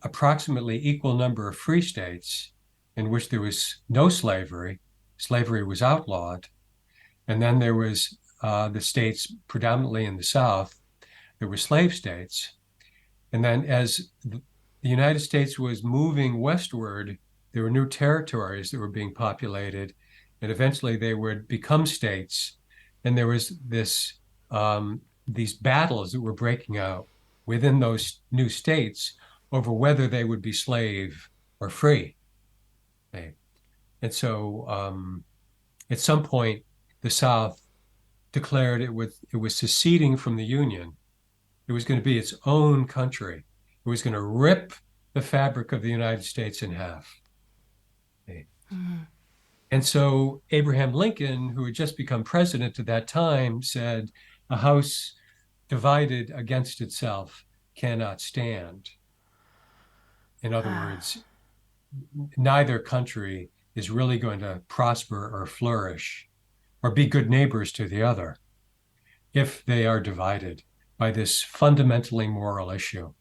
approximately equal number of free states in which there was no slavery. Slavery was outlawed. And then there was the states predominantly in the South, there were slave states. And then as the United States was moving westward, there were new territories that were being populated, and eventually they would become states. And there was this these battles that were breaking out within those new states over whether they would be slave or free. Okay? And so at some point, the South declared it was seceding from the Union. It was going to be its own country. It was going to rip the fabric of the United States in half. Okay? And so Abraham Lincoln, who had just become president at that time, said, a house divided against itself cannot stand. In other words, neither country is really going to prosper or flourish or be good neighbors to the other if they are divided by this fundamentally moral issue.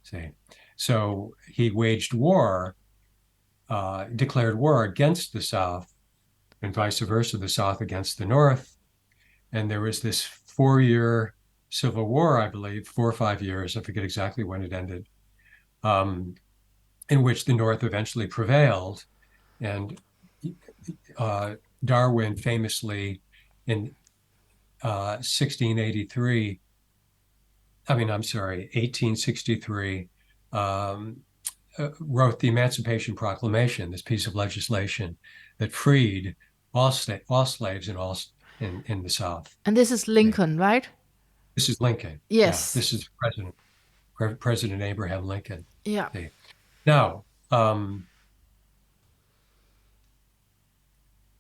See? So he waged war, declared war against the South, and vice versa, the South against the North. And there was this 4-year Civil War, I believe, 4 or 5 years, I forget exactly when it ended, in which the North eventually prevailed. And Darwin famously in 1863, wrote the Emancipation Proclamation, this piece of legislation that freed all slaves in the South. And this is Lincoln, right? This is Lincoln. Yes. Yeah, this is President Abraham Lincoln. Yeah. Okay. Now,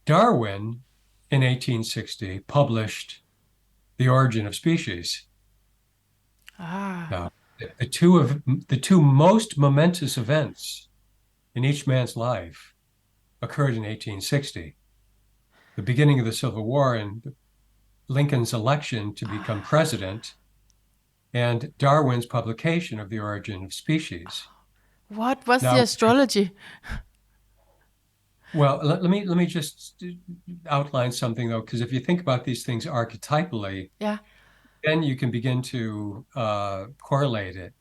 Darwin in 1860 published The Origin of Species. Now, the two most momentous events in each man's life occurred in 1860. The beginning of the Civil War and Lincoln's election to become president, and Darwin's publication of The Origin of Species. What was the astrology? Well, let me just outline something, though, because if you think about these things archetypally, then you can begin to correlate it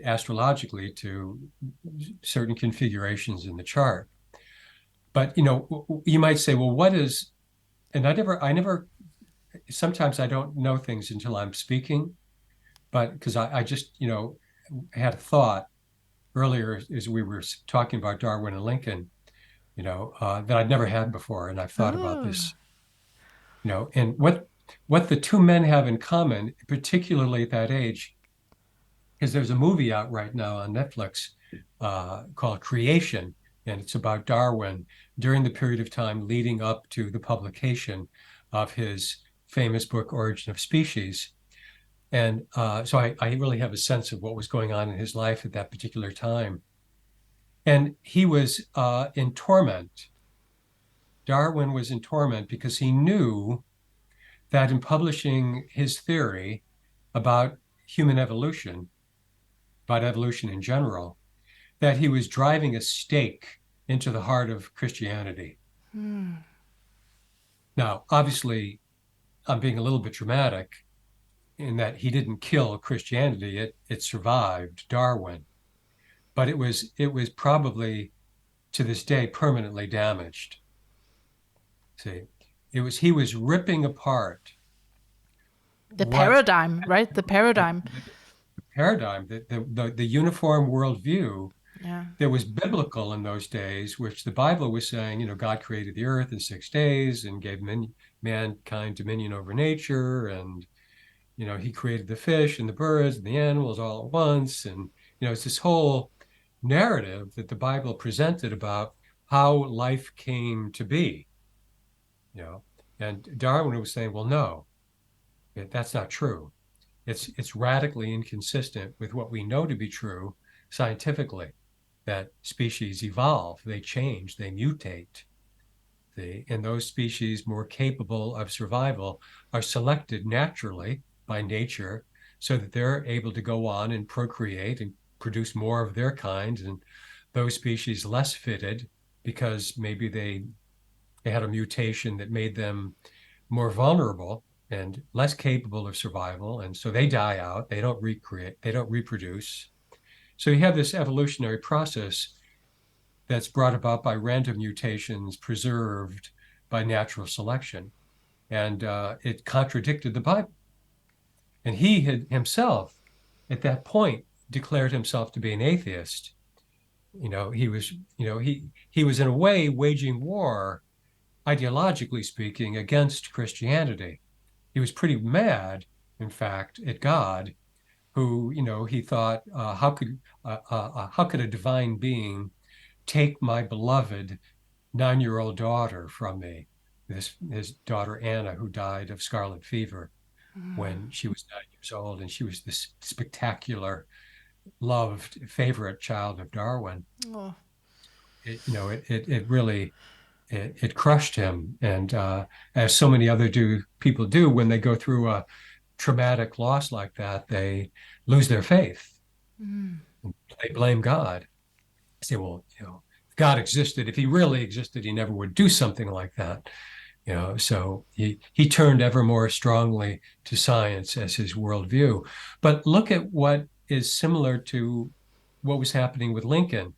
astrologically to certain configurations in the chart. But, you might say, well, what is, and I never, sometimes I don't know things until I'm speaking, but because I just, had a thought earlier as we were talking about Darwin and Lincoln, that I'd never had before. And I've thought about this, and what the two men have in common, particularly at that age, is there's a movie out right now on Netflix called Creation, and it's about Darwin during the period of time leading up to the publication of his famous book, Origin of Species. And so I really have a sense of what was going on in his life at that particular time. And he was in torment. Darwin was in torment because he knew that in publishing his theory about human evolution, about evolution in general, that he was driving a stake into the heart of Christianity. Now, obviously, I'm being a little bit dramatic in that he didn't kill Christianity, it survived Darwin. But it was probably, to this day, permanently damaged. See, he was ripping apart the paradigm, right? The paradigm. The paradigm, the uniform worldview that was biblical in those days, which the Bible was saying, God created the earth in 6 days and gave mankind dominion over nature, and he created the fish and the birds and the animals all at once, and it's this whole narrative that the Bible presented about how life came to be. And Darwin was saying, well, no, that's not true. It's radically inconsistent with what we know to be true scientifically, that species evolve, they change, they mutate. And those species more capable of survival are selected naturally by nature so that they're able to go on and procreate and produce more of their kind, and those species less fitted because maybe they had a mutation that made them more vulnerable and less capable of survival, and so they die out, they don't recreate, they don't reproduce. So you have this evolutionary process that's brought about by random mutations preserved by natural selection. And it contradicted the Bible. And he had himself, at that point, declared himself to be an atheist. He was in a way waging war, ideologically speaking, against Christianity. He was pretty mad, in fact, at God, who, he thought, how could a divine being take my beloved 9-year-old daughter from me? His daughter Anna, who died of scarlet fever when she was 9 years old, and she was this spectacular, loved, favorite child of Darwin. Oh. It really crushed him, and as so many other people do when they go through a traumatic loss like that, they lose their faith. They blame God. They say, well, if God existed, if he really existed, he never would do something like that. So he turned ever more strongly to science as his worldview. But look at what is similar to what was happening with Lincoln.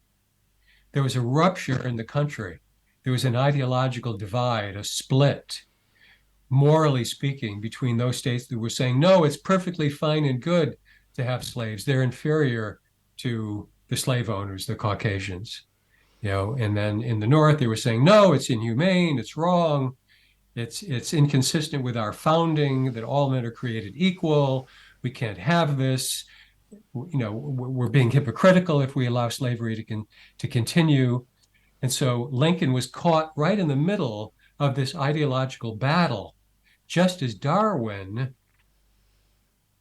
There was a rupture in the country. There was an ideological divide, a split, morally speaking, between those states that were saying, no, it's perfectly fine and good to have slaves. They're inferior to the slave owners, the Caucasians. And then in the North, they were saying, no, it's inhumane, it's wrong. It's inconsistent with our founding that all men are created equal. We can't have this. We're being hypocritical if we allow slavery to continue. And so Lincoln was caught right in the middle of this ideological battle, just as Darwin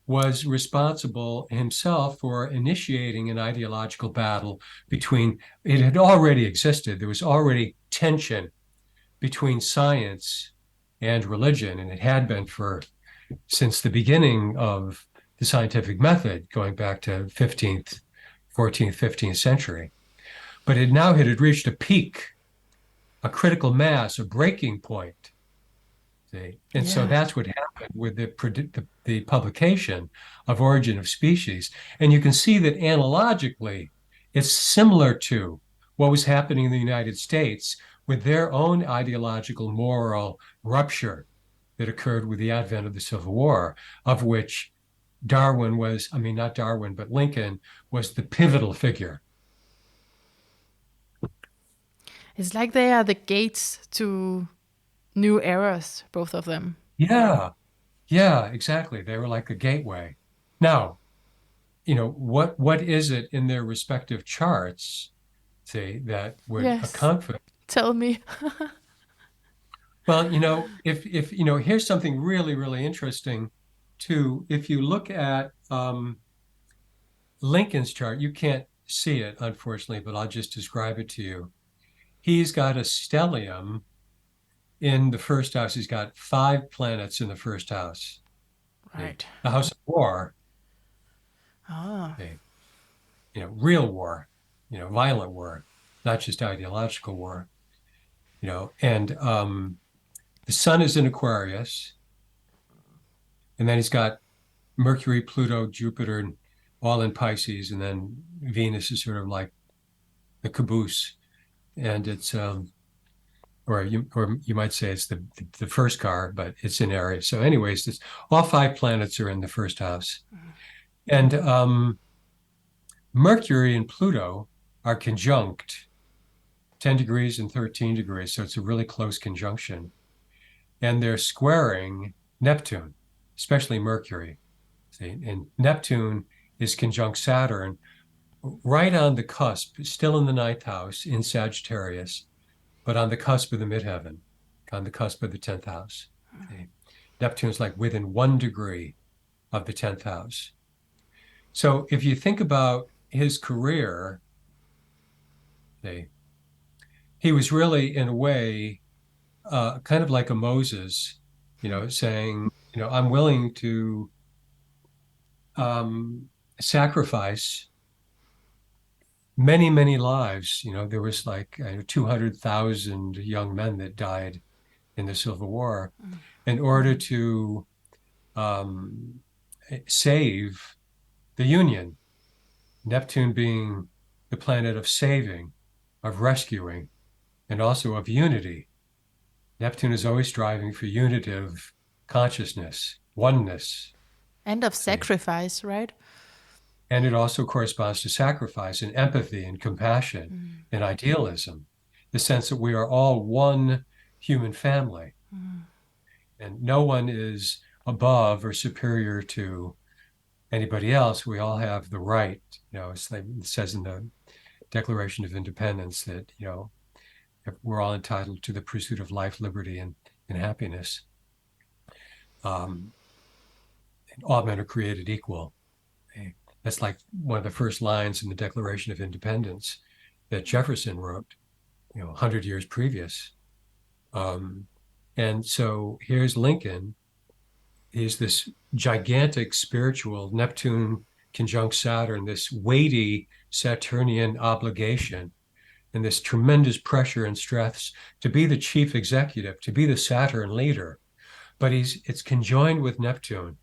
was responsible himself for initiating an ideological battle it had already existed. There was already tension between science and religion, and it had been since the beginning of the scientific method, going back to 14th, 15th century. But it had reached a peak, a critical mass, a breaking point. See? And so that's what happened with the publication of Origin of Species. And you can see that analogically, it's similar to what was happening in the United States with their own ideological, moral rupture that occurred with the advent of the Civil War, of which Lincoln was the pivotal figure. It's like they are the gates to new eras, both of them. Yeah, exactly. They were like a gateway. Now, what is it in their respective charts, that would account for? Tell me. Well, if here's something really, really interesting too. If you look at Lincoln's chart, you can't see it, unfortunately, but I'll just describe it to you. He's got a stellium in the first house. He's got 5 planets in the first house. Right. The house of war. Real war, violent war, not just ideological war. And the sun is in Aquarius, and then he's got Mercury, Pluto, Jupiter, all in Pisces, and then Venus is sort of like the caboose, and it's or you might say it's the first car, but it's in Aries. So, anyways, all 5 planets are in the first house, and Mercury and Pluto are conjunct 10 degrees and 13 degrees. So it's a really close conjunction. And they're squaring Neptune, especially Mercury. See? And Neptune is conjunct Saturn right on the cusp, still in the 9th house in Sagittarius, but on the cusp of the midheaven, on the cusp of the 10th house. See? Neptune's like within 1 degree of the 10th house. So if you think about his career, he was really, in a way, kind of like a Moses, saying, I'm willing to sacrifice many, many lives. There was like 200,000 young men that died in the Civil War in order to save the Union. Neptune being the planet of saving, of rescuing, and also of unity. Neptune is always striving for unitive consciousness, oneness. And of See? sacrifice, right? And it also corresponds to sacrifice and empathy and compassion and idealism, the sense that we are all one human family. And no one is above or superior to anybody else. We all have the right, it says in the Declaration of Independence that, we're all entitled to the pursuit of life, liberty, and happiness. And all men are created equal. That's like one of the first lines in the Declaration of Independence that Jefferson wrote, 100 years previous. And so here's Lincoln. He's this gigantic spiritual Neptune conjunct Saturn, this weighty Saturnian obligation, and this tremendous pressure and stress to be the chief executive, to be the Saturn leader. But it's conjoined with Neptune.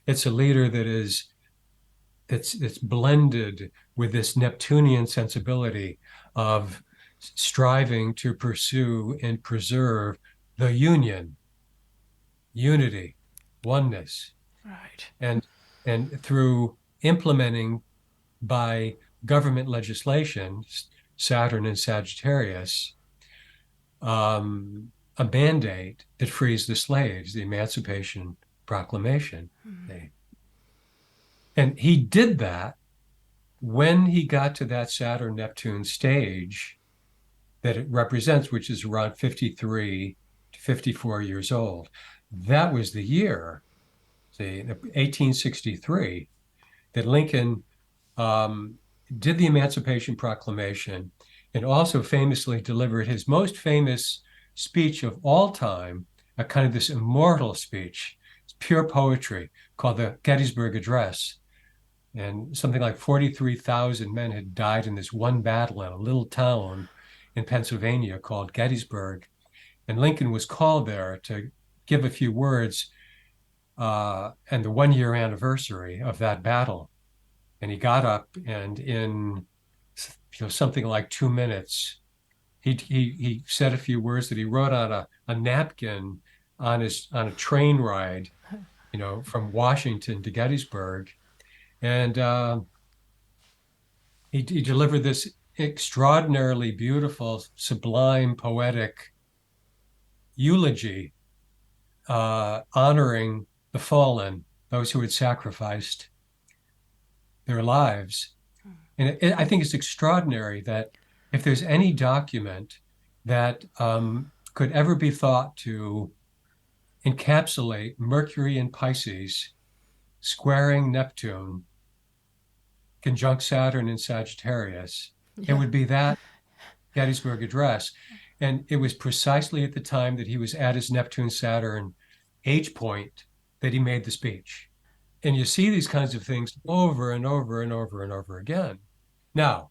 It's a leader that's blended with this Neptunian sensibility of striving to pursue and preserve the unity, oneness, Right. and through implementing by government legislation, Saturn and Sagittarius, a mandate that frees the slaves, the Emancipation Proclamation. And he did that when he got to that Saturn-Neptune stage that it represents, which is around 53 to 54 years old. That was the year, 1863, that Lincoln did the Emancipation Proclamation and also famously delivered his most famous speech of all time, a kind of this immortal speech. It's pure poetry called the Gettysburg Address. And something like 43,000 men had died in this one battle in a little town in Pennsylvania called Gettysburg. And Lincoln was called there to give a few words and the 1-year anniversary of that battle. And he got up and in something like 2 minutes, he said a few words that he wrote on a napkin on a train ride, from Washington to Gettysburg. And he delivered this extraordinarily beautiful, sublime, poetic eulogy honoring the fallen, those who had sacrificed their lives. And I think it's extraordinary that if there's any document that could ever be thought to encapsulate Mercury and Pisces squaring Neptune, conjunct Saturn and Sagittarius, it would be that Gettysburg Address. And it was precisely at the time that he was at his Neptune-Saturn age point that he made the speech. And you see these kinds of things over and over and over and over again. Now,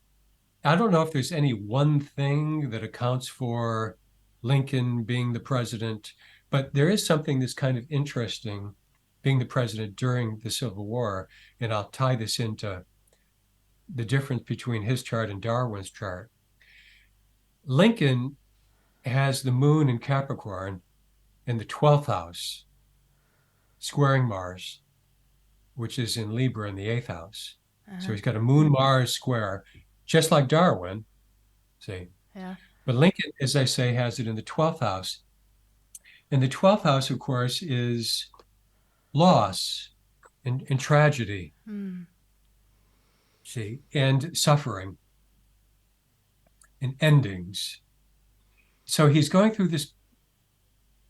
I don't know if there's any one thing that accounts for Lincoln being the president, but there is something that's kind of interesting being the president during the Civil War. And I'll tie this into the difference between his chart and Darwin's chart. Lincoln has the moon in Capricorn in the 12th house, squaring Mars, which is in Libra in the 8th house. So he's got a moon-Mars square, just like Darwin, see? Yeah. But Lincoln, as I say, has it in the 12th house. And the 12th house, of course, is loss and tragedy, see, and suffering and endings. So he's going through this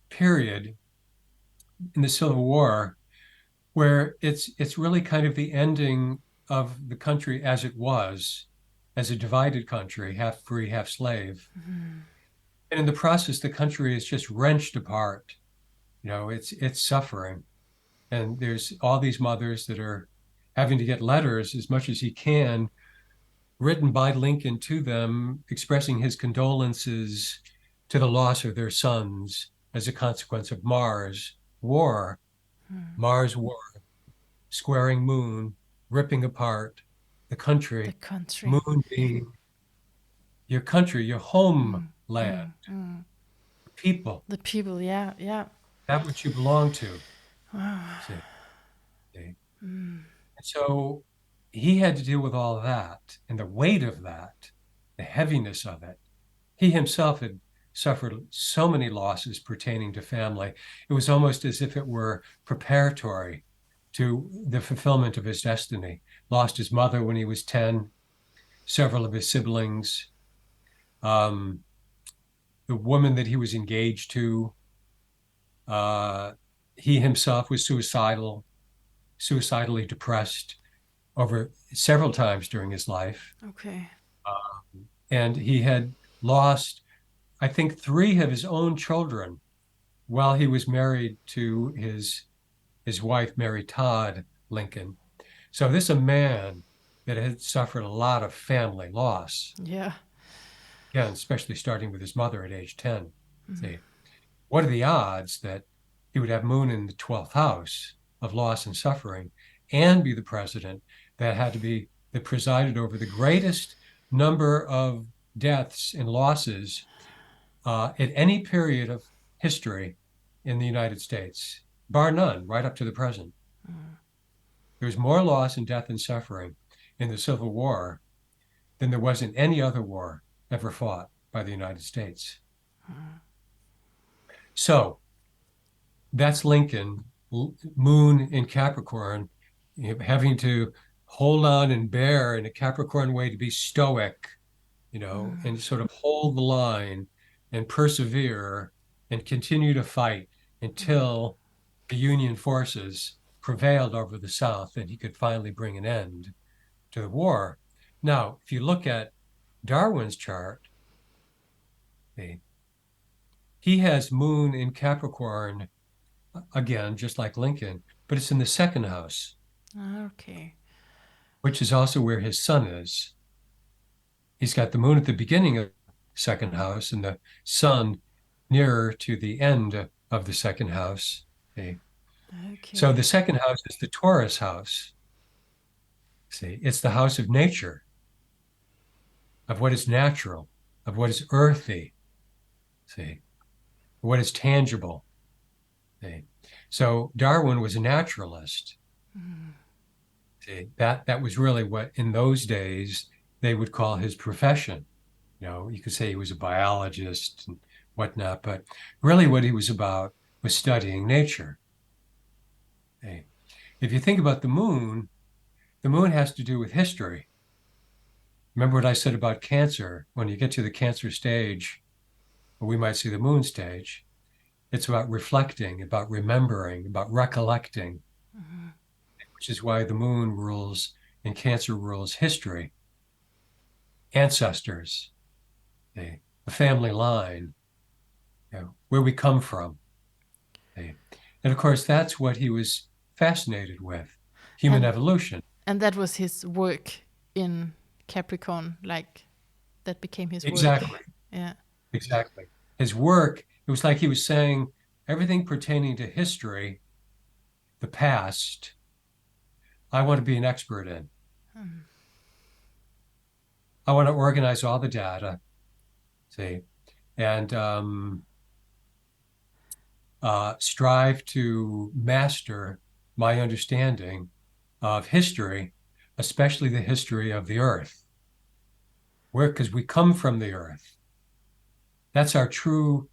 period in the Civil War where it's really kind of the ending of the country as it was, as a divided country, half free, half slave. And in the process, the country is just wrenched apart. It's suffering. And there's all these mothers that are having to get letters as much as he can written by Lincoln to them, expressing his condolences to the loss of their sons as a consequence of Mars war, squaring moon, ripping apart the country. Moon being your country, your homeland, people. The people, yeah. That which you belong to. Wow. See? Okay? Mm. So he had to deal with all that and the weight of that, the heaviness of it. He himself had suffered so many losses pertaining to family. It was almost as if it were preparatory to the fulfillment of his destiny. Lost his mother when he was 10, several of his siblings. Um, the woman that he was engaged to, uh, he himself was suicidally depressed over several times during his life. Okay. And he had lost, I think, 3 of his own children while he was married to his wife, Mary Todd Lincoln. So this is a man that had suffered a lot of family loss. Yeah. Again, especially starting with his mother at age 10. See, what are the odds that he would have Moon in the 12th house of loss and suffering and be the president that had to be that presided over the greatest number of deaths and losses at any period of history in the United States, bar none, right up to the present. There was more loss and death and suffering in the Civil War than there was in any other war ever fought by the United States. So that's Lincoln, Moon in Capricorn, having to hold on and bear in a Capricorn way to be stoic, and sort of hold the line and persevere and continue to fight until the Union forces prevailed over the South and he could finally bring an end to the war. Now, if you look at Darwin's chart, he has Moon in Capricorn, again, just like Lincoln, but it's in the 2nd house. Okay. Which is also where his sun is. He's got the moon at the beginning of the 2nd house and the sun nearer to the end of the 2nd house. Okay. So the 2nd house is the Taurus house. See, it's the house of nature, of what is natural, of what is earthy. See, what is tangible. See, so Darwin was a naturalist. See, that was really what in those days they would call his profession. You could say he was a biologist and whatnot, but really what he was about was studying nature. Okay. If you think about the moon has to do with history. Remember what I said about Cancer? When you get to the Cancer stage, or we might see the moon stage, it's about reflecting, about remembering, about recollecting, which is why the moon rules and Cancer rules history, ancestors, the family line, where we come from. And of course, that's what he was fascinated with, human evolution. And that was his work in Capricorn, like that became his Exactly. work. Yeah. Exactly. His work, it was like he was saying everything pertaining to history, the past, I want to be an expert in. I want to organize all the data, and strive to master my understanding of history, especially the history of the earth. Because we come from the earth. That's our true,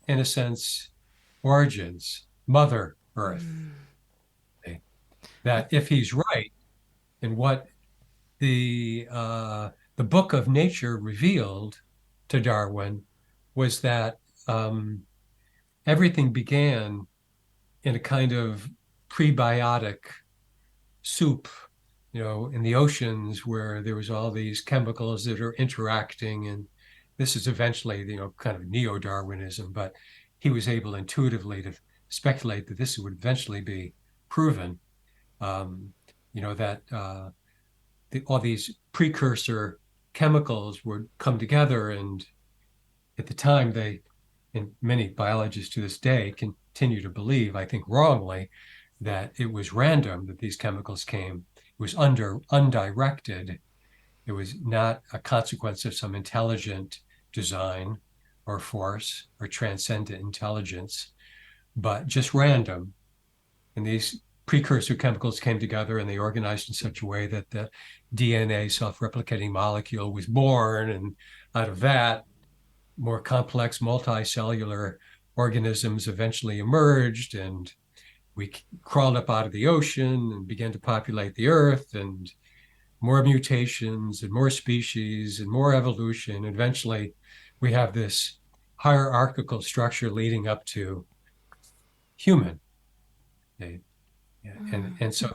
in a sense, origins, Mother Earth. That if he's right in what the book of nature revealed to Darwin was that everything began in a kind of prebiotic soup, in the oceans where there was all these chemicals that are interacting. And this is eventually, kind of neo-Darwinism, but he was able intuitively to speculate that this would eventually be proven, that all these precursor chemicals would come together. And at the time, and many biologists to this day continue to believe, I think wrongly, that it was random that these chemicals came. It was undirected. It was not a consequence of some intelligent design or force or transcendent intelligence, but just random. And these precursor chemicals came together and they organized in such a way that the DNA self-replicating molecule was born, and out of that, more complex multicellular organisms eventually emerged, and we crawled up out of the ocean and began to populate the earth, and more mutations and more species and more evolution. Eventually, we have this hierarchical structure leading up to human. Okay? And so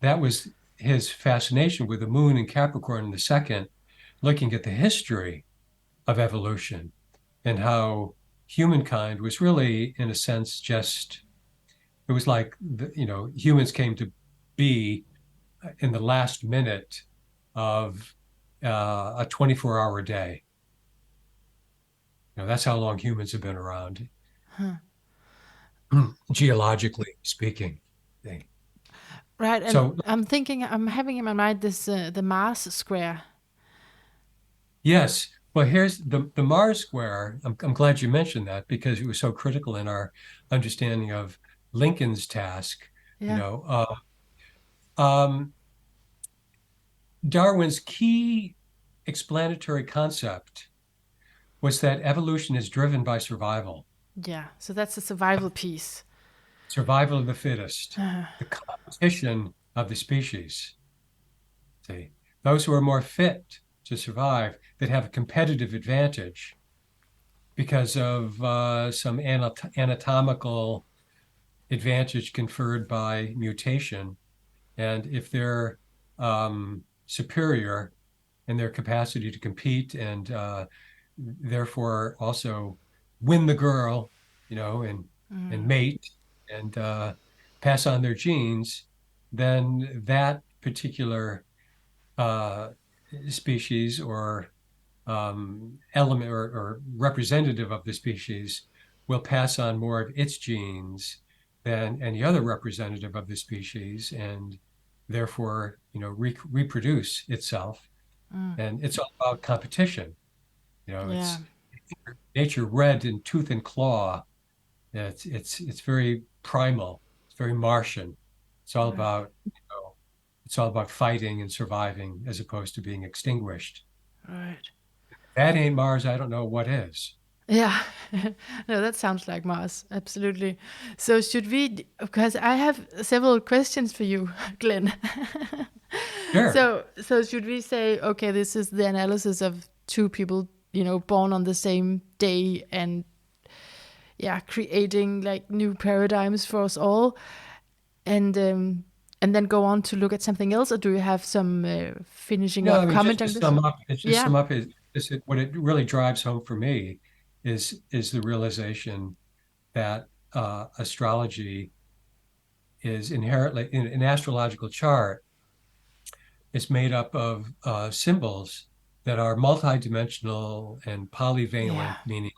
that was his fascination with the moon in Capricorn in the second, looking at the history of evolution and how humankind was really, in a sense, it was like, humans came to be in the last minute of a 24-hour day. That's how long humans have been around, geologically speaking. Right, and So I'm having in my mind this the Mars square. yes, well, here's the Mars square. I'm glad you mentioned that because it was so critical in our understanding of Lincoln's task. Yeah. Darwin's key explanatory concept was that evolution is driven by survival. Yeah, so that's the survival piece. Survival of the fittest, the competition of the species. See, those who are more fit to survive, that have a competitive advantage because of some anatomical advantage conferred by mutation. And if they're superior in their capacity to compete and therefore also win the girl, and mate and pass on their genes, then that particular species or element or representative of the species will pass on more of its genes than any other representative of the species, and therefore, reproduce itself. And it's all about competition. It's nature red in tooth and claw. It's very primal. It's very Martian. It's all about fighting and surviving as opposed to being extinguished. Right. If that ain't Mars, I don't know what is. Yeah, no, that sounds like Mars, absolutely. So should we, because I have several questions for you, Glenn. Sure. So should we say, okay, this is the analysis of two people, born on the same day and creating like new paradigms for us all, and then go on to look at something else, or do you have some finishing No, up I mean, comment just on to this? sum up, is what it really drives home for me is the realization that astrology is inherently in an astrological chart is made up of symbols that are multidimensional and polyvalent, meaning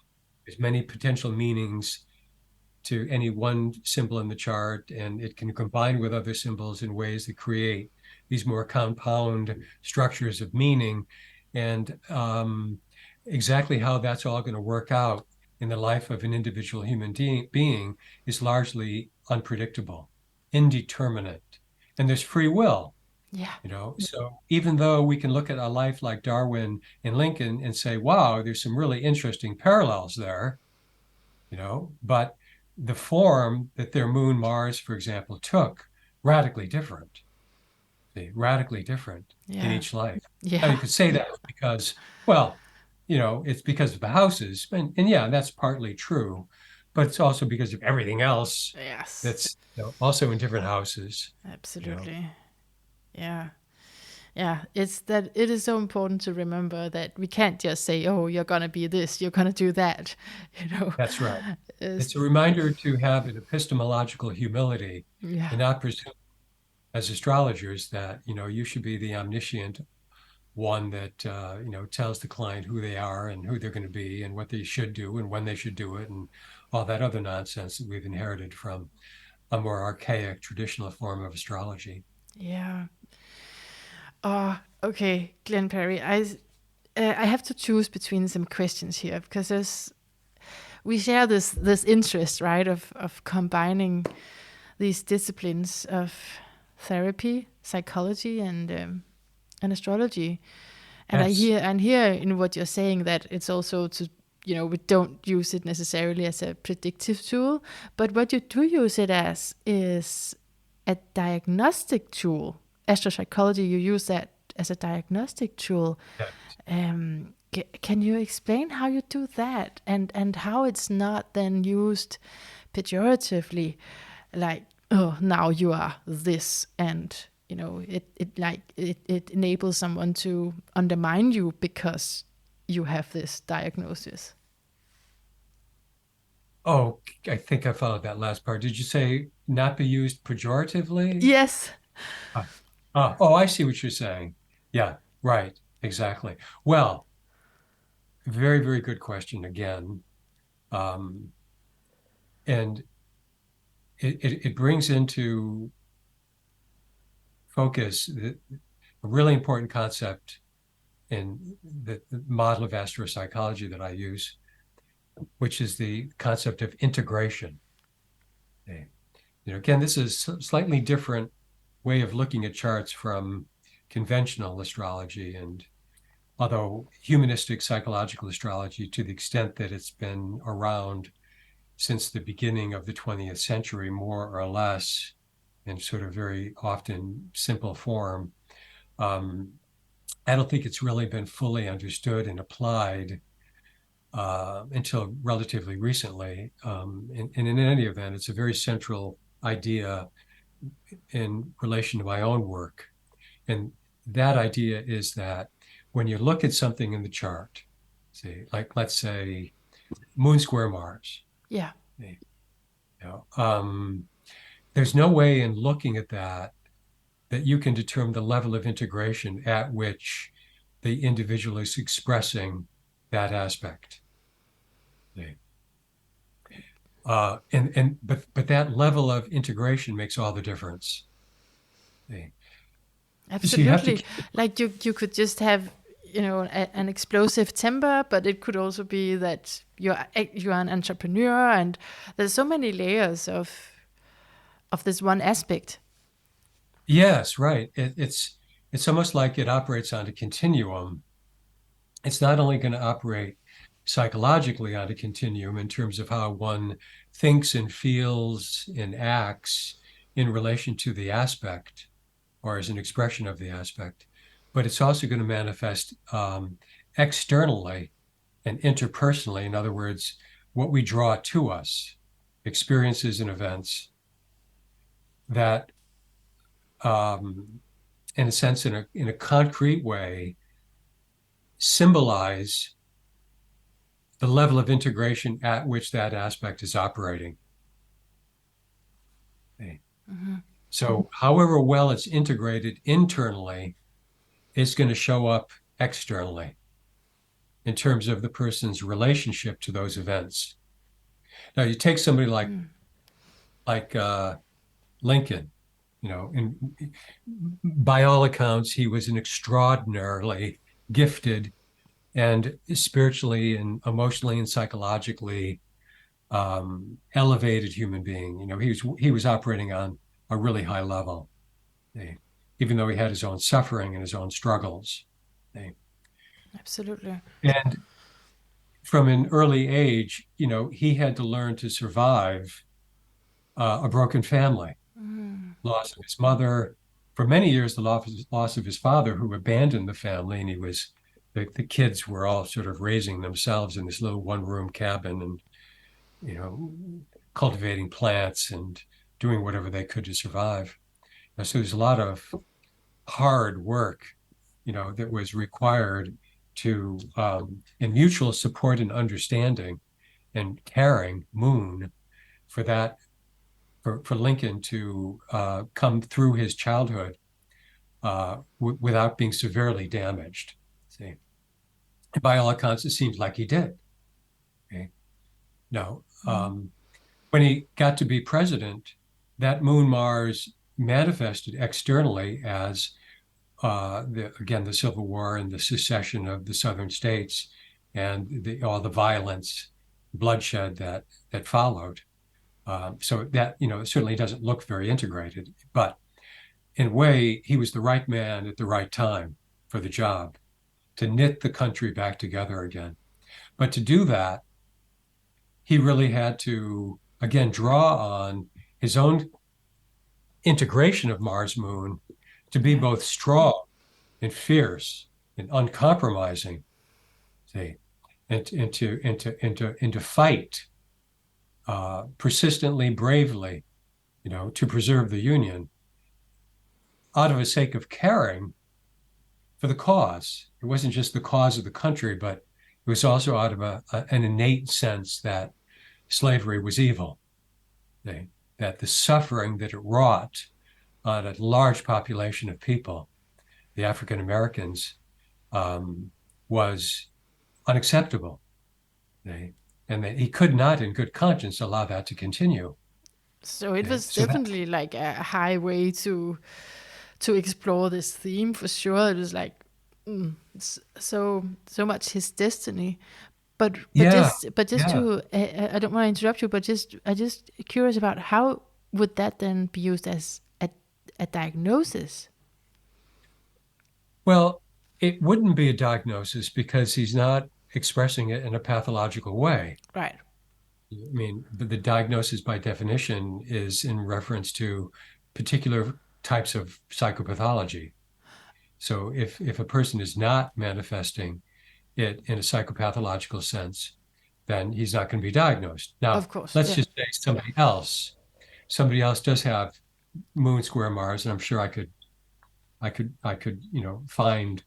there's many potential meanings to any one symbol in the chart, and it can combine with other symbols in ways that create these more compound structures of meaning. And exactly how that's all going to work out in the life of an individual human being is largely unpredictable, indeterminate, and there's free will. So even though we can look at a life like Darwin and Lincoln and say, wow, there's some really interesting parallels there, but the form that their moon Mars, for example, took, radically different in each life. Now you could say that because, it's because of the houses, and that's partly true, but it's also because of everything else that's also in different houses. Absolutely. Yeah, it is so important to remember that we can't just say, oh, you're going to be this, you're going to do that. That's right. It's a reminder to have an epistemological humility and not presume as astrologers that, you should be the omniscient one that, tells the client who they are and who they're going to be and what they should do and when they should do it and all that other nonsense that we've inherited from a more archaic traditional form of astrology. Yeah. Okay, Glenn Perry, I have to choose between some questions here because we share this interest, right, of combining these disciplines of therapy, psychology, and astrology. And Yes. I hear in what you're saying that it's also to, we don't use it necessarily as a predictive tool, but what you do use it as is a diagnostic tool. Astropsychology, you use that as a diagnostic tool. Yes. Can you explain how you do that, and how it's not then used pejoratively, like, oh, now you are this, and it enables someone to undermine you because you have this diagnosis? Oh, I think I followed that last part. Did you say not be used pejoratively? Yes. Ah, oh, I see what you're saying. Yeah, right. Exactly. Well, very, very good question again. Um, and it brings into focus a really important concept in the model of astropsychology that I use, which is the concept of integration. Okay. Again, this is a slightly different way of looking at charts from conventional astrology, and although humanistic psychological astrology, to the extent that it's been around since the beginning of the 20th century, more or less, in sort of very often simple form, I don't think it's really been fully understood and applied until relatively recently. And in any event, it's a very central idea in relation to my own work. And that idea is that when you look at something in the chart, say, like, let's say, Moon square Mars, Yeah. you there's no way in looking at that you can determine the level of integration at which the individual is expressing that aspect. Okay. But that level of integration makes all the difference. Okay. So you have to. Absolutely. Like you could just have, an explosive temper, but it could also be that you're an entrepreneur, and there's so many layers of this one aspect. Yes, right. It's almost like it operates on a continuum. It's not only going to operate psychologically on a continuum in terms of how one thinks and feels and acts in relation to the aspect or as an expression of the aspect, but it's also going to manifest externally and interpersonally. In other words, what we draw to us, experiences and events that, in a sense, in a concrete way, symbolize the level of integration at which that aspect is operating. Okay. Mm-hmm. So, however well it's integrated internally, it's going to show up externally in terms of the person's relationship to those events. Now, you take somebody like Lincoln. And by all accounts, he was an extraordinarily gifted and spiritually and emotionally and psychologically elevated human being. He was operating on a really high level, even though he had his own suffering and his own struggles. Absolutely. And from an early age, he had to learn to survive a broken family, loss of his mother, for many years, the loss of his father, who abandoned the family, and the kids were all sort of raising themselves in this little one-room cabin, and cultivating plants and doing whatever they could to survive. So there's a lot of hard work, that was required to, in mutual support and understanding and caring Moon for that, for Lincoln to come through his childhood without being severely damaged. See, and by all accounts, it seems like he did. Okay. Now, when he got to be president, that Moon Mars manifested externally as the Civil War and the secession of the southern states and all the violence, bloodshed that followed. So that, it certainly doesn't look very integrated, but in a way, he was the right man at the right time for the job to knit the country back together again. But to do that, he really had to, again, draw on his own integration of Mars Moon to be both strong and fierce and uncompromising, see, and to fight persistently, bravely, to preserve the Union out of a sake of caring for the cause. It wasn't just the cause of the country, but it was also out of an innate sense that slavery was evil, that the suffering that it wrought on a large population of people, the African Americans, was unacceptable. And that he could not, in good conscience, allow that to continue. So it was definitely like a highway to explore this theme for sure. It was like so much his destiny. But just to I don't want to interrupt you, but I just curious about how would that then be used as a diagnosis? Well, it wouldn't be a diagnosis because he's not expressing it in a pathological way. Right. I mean, the diagnosis by definition is in reference to particular types of psychopathology. So if a person is not manifesting it in a psychopathological sense, then he's not going to be diagnosed. Now, of course, let's just say somebody else does have Moon square Mars, and I'm sure I could, find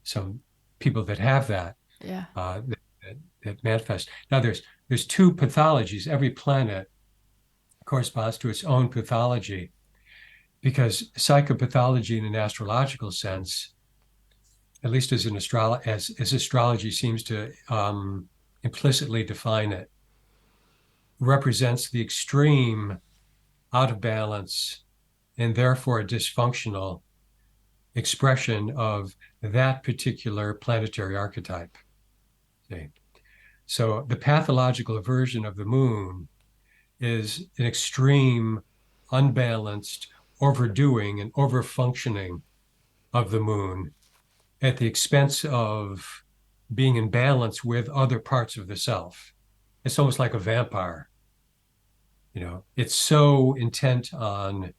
some people that have that, that manifest. Now, there's two pathologies. Every planet corresponds to its own pathology, because psychopathology in an astrological sense, at least as astrology seems to implicitly define it, represents the extreme out of balance and therefore a dysfunctional expression of that particular planetary archetype. Okay. So the pathological version of the moon is an extreme, unbalanced overdoing and overfunctioning of the moon at the expense of being in balance with other parts of the self. It's almost like a vampire. It's so intent on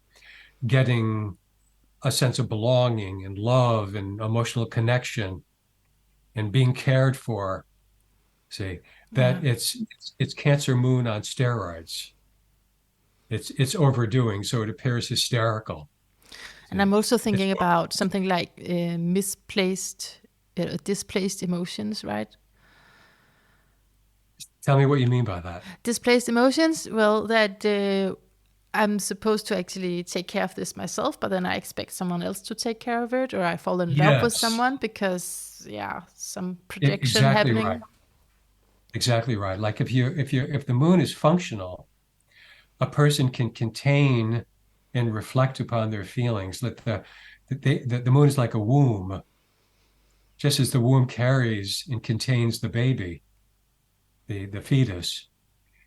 getting a sense of belonging and love and emotional connection and being cared for, that it's Cancer moon on steroids. It's overdoing, so it appears hysterical. And I'm also thinking about something like displaced emotions, right? Tell me what you mean by that. Displaced emotions? Well, that I'm supposed to actually take care of this myself, but then I expect someone else to take care of it, or I fall in love with someone because, some projection happening. Right. Exactly right. Like if the moon is functional, a person can contain and reflect upon their feelings. The moon is like a womb. Just as the womb carries and contains the baby, the fetus,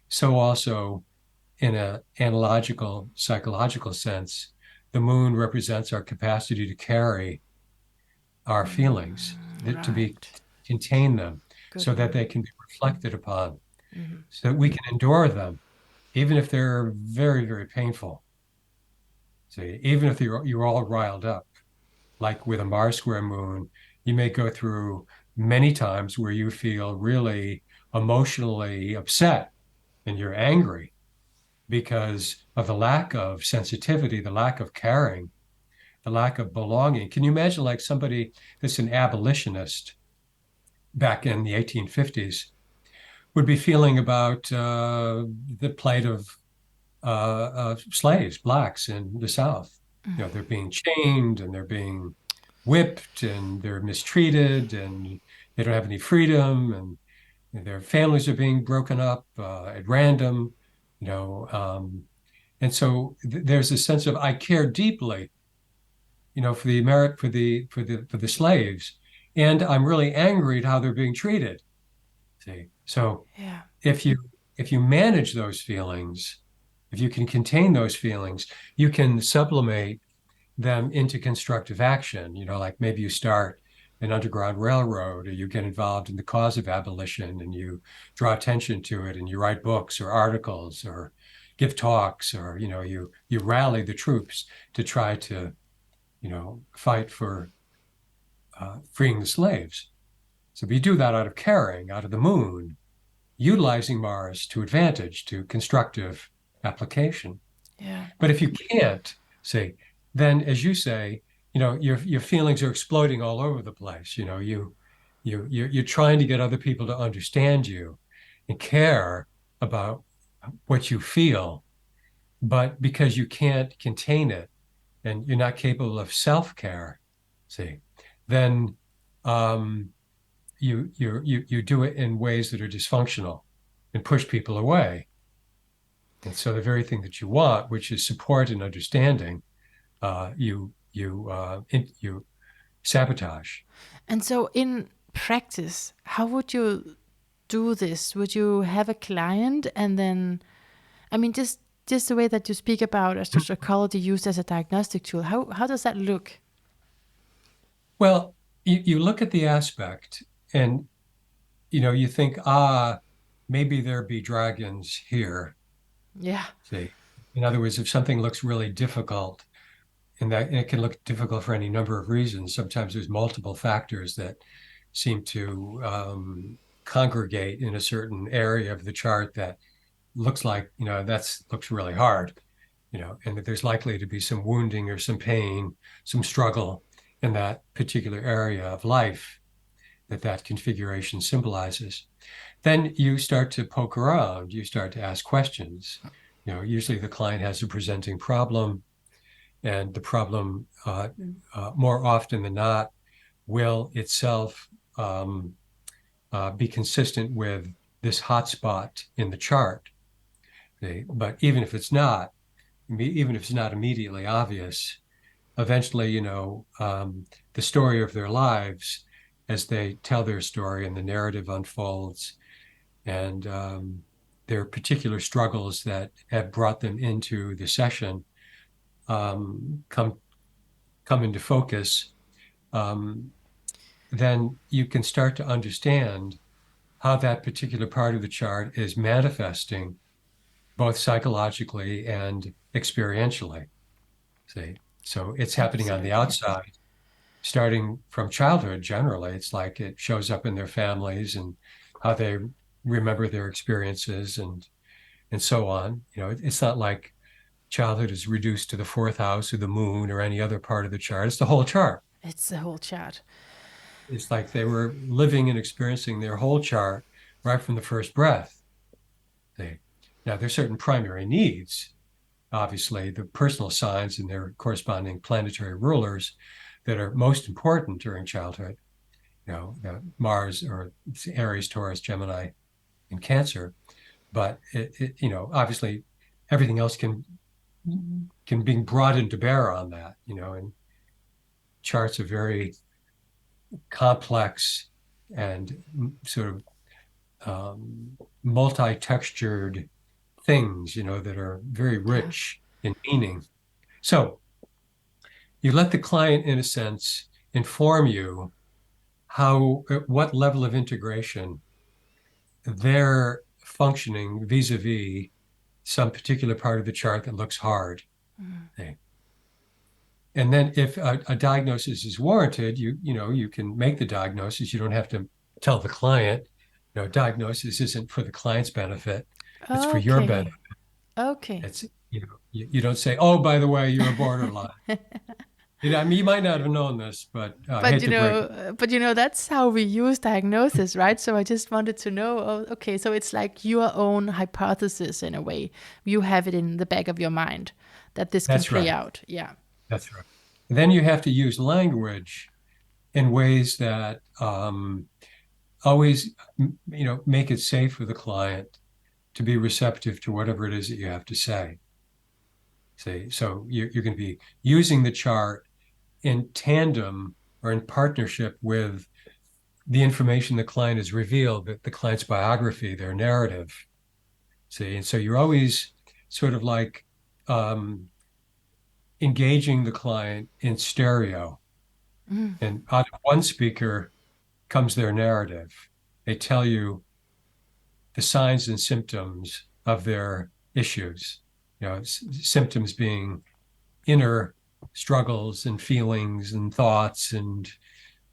so also in an analogical, psychological sense, the moon represents our capacity to carry our feelings, to contain them, so that they can be reflected upon, so that we can endure them, even if they're very, very painful. See, even if you're all riled up, like with a Mars square moon, you may go through many times where you feel really emotionally upset and you're angry because of the lack of sensitivity, the lack of caring, the lack of belonging. Can you imagine like somebody that's an abolitionist back in the 1850s would be feeling about the plight of slaves, blacks in the South? They're being chained and they're being whipped and they're mistreated and they don't have any freedom and their families are being broken up at random, and so there's a sense of I care deeply, for the slaves, and I'm really angry at how they're being treated. See, so if if you manage those feelings, if you can contain those feelings, you can sublimate them into constructive action. Like maybe you start an underground railroad, or you get involved in the cause of abolition and you draw attention to it, and you write books or articles or give talks, or you rally the troops to try to fight for freeing the slaves. So if you do that out of caring, out of the moon, utilizing Mars to advantage, to constructive application. Yeah. But if you can't, say, then as you say, your feelings are exploding all over the place. You're trying to get other people to understand you and care about what you feel, but because you can't contain it and you're not capable of self-care, see, then you do it in ways that are dysfunctional and push people away. And so the very thing that you want, which is support and understanding, you sabotage. And so in practice, how would you do this? Would you have a client and then, just the way that you speak about astropsychology used as a diagnostic tool, how does that look? Well, you look at the aspect and, you think, maybe there be dragons here. Yeah. See, in other words, if something looks really difficult, and it can look difficult for any number of reasons. Sometimes there's multiple factors that seem to congregate in a certain area of the chart that looks like, looks really hard, and that there's likely to be some wounding or some pain, some struggle in that particular area of life that configuration symbolizes. Then you start to poke around, you start to ask questions. Usually the client has a presenting problem, and the problem, more often than not, will itself be consistent with this hotspot in the chart. Okay? But even if it's not immediately obvious, eventually, the story of their lives, as they tell their story and the narrative unfolds, and their particular struggles that have brought them into the session come into focus, then you can start to understand how that particular part of the chart is manifesting both psychologically and experientially. See, so it's happening on the outside, starting from childhood. Generally, it's like it shows up in their families and how they remember their experiences and so on. It's not like childhood is reduced to the fourth house or the moon or any other part of the chart. It's the whole chart. It's the whole chart. It's like they were living and experiencing their whole chart right from the first breath. Now, there's certain primary needs, obviously, the personal signs and their corresponding planetary rulers that are most important during childhood. Mars or Aries, Taurus, Gemini, and Cancer. But obviously, everything else can be brought into bear on that. And charts are very complex and sort of multi-textured things, that are very rich in meaning. So you let the client, in a sense, inform you what level of integration they're functioning vis-a-vis some particular part of the chart that looks hard. Okay. And then if a diagnosis is warranted, you can make the diagnosis. You don't have to tell the client, diagnosis isn't for the client's benefit. It's for your benefit. Okay. It's, you don't say, oh, by the way, you're a borderline. You might not have known this, but that's how we use diagnosis, right? So I just wanted to know, so it's like your own hypothesis in a way. You have it in the back of your mind that this can play out. Yeah. That's right. Then you have to use language in ways that always, make it safe for the client to be receptive to whatever it is that you have to say. So you're going to be using the chart in tandem or in partnership with the information the client has revealed, that the client's biography, their narrative. See, and so you're always sort of like um, engaging the client in stereo. Mm. And out of one speaker comes their narrative. They tell you the signs and symptoms of their issues, symptoms being inner struggles and feelings and thoughts and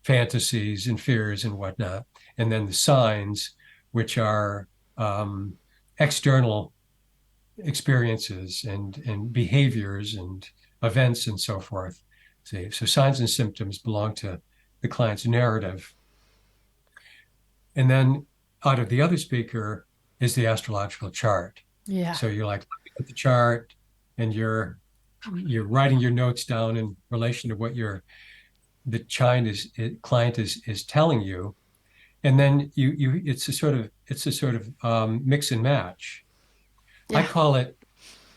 fantasies and fears and whatnot. And then the signs, which are external experiences and behaviors and events and so forth. See, so signs and symptoms belong to the client's narrative. And then out of the other speaker is the astrological chart. Yeah. So you're like looking at the chart and you're writing your notes down in relation to what the client is telling you. And then it's a sort of mix and match. I Yeah. call it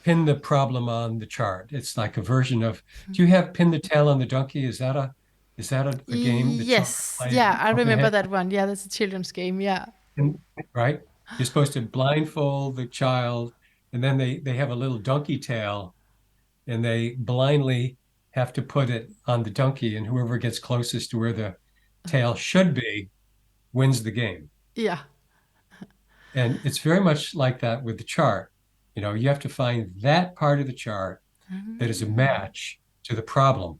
pin the problem on the chart. It's like a version of, do you have pin the tail on the donkey? Is that a game that children Yes. play? Yeah, I remember Okay. that one. Yeah, that's a children's game. Yeah. Right? You're supposed to blindfold the child, and then they have a little donkey tail, and they blindly have to put it on the donkey, and whoever gets closest to where the tail should be wins the game. Yeah. And it's very much like that with the chart. You have to find that part of the chart that is a Mm. match to the problem,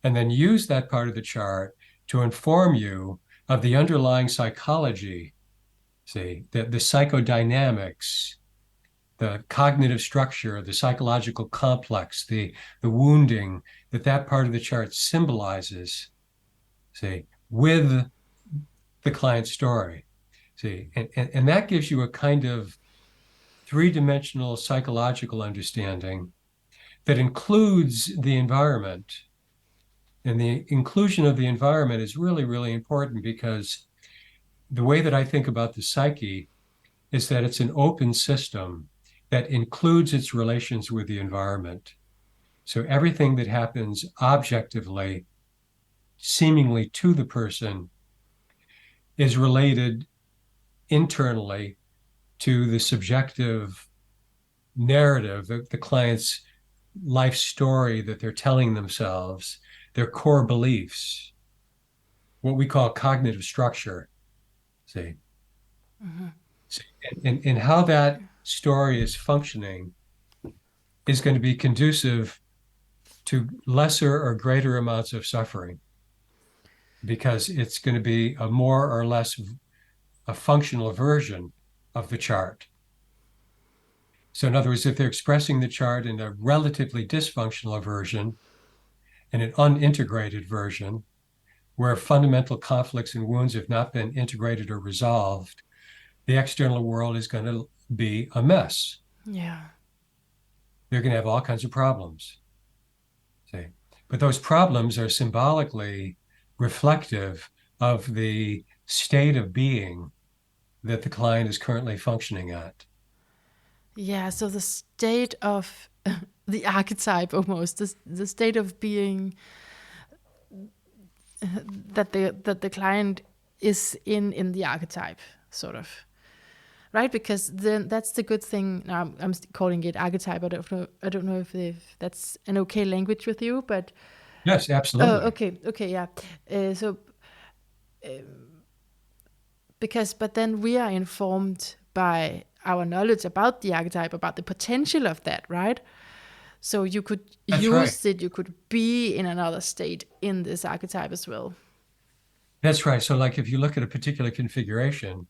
and then use that part of the chart to inform you of the underlying psychology, see, the psychodynamics, the cognitive structure, the psychological complex, the wounding that part of the chart symbolizes, see, with the client's story. See, and that gives you a kind of three-dimensional psychological understanding that includes the environment. And the inclusion of the environment is really, really important because the way that I think about the psyche is that it's an open system that includes its relations with the environment. So everything that happens objectively, seemingly to the person, is related internally to the subjective narrative, the client's life story that they're telling themselves, their core beliefs, what we call cognitive structure. See, Mm-hmm. and how that story is functioning is going to be conducive to lesser or greater amounts of suffering because it's going to be a more or less a functional version of the chart. So in other words, if they're expressing the chart in a relatively dysfunctional version, in an unintegrated version, where fundamental conflicts and wounds have not been integrated or resolved, the external world is going to be a mess. Yeah. They're going to have all kinds of problems. See? But those problems are symbolically reflective of the state of being that the client is currently functioning at. Yeah, so the state of the archetype almost, the state of being that the client is in the archetype, sort of. Right, because then that's the good thing. Now I'm calling it archetype. I don't know if that's an okay language with you, but Yes, oh, absolutely. okay, yeah. So because but then we are informed by our knowledge about the archetype, about the potential of that, right? So you could That's right. use it. You could be in another state in this archetype as well. That's right. So, like, if you look at a particular configuration,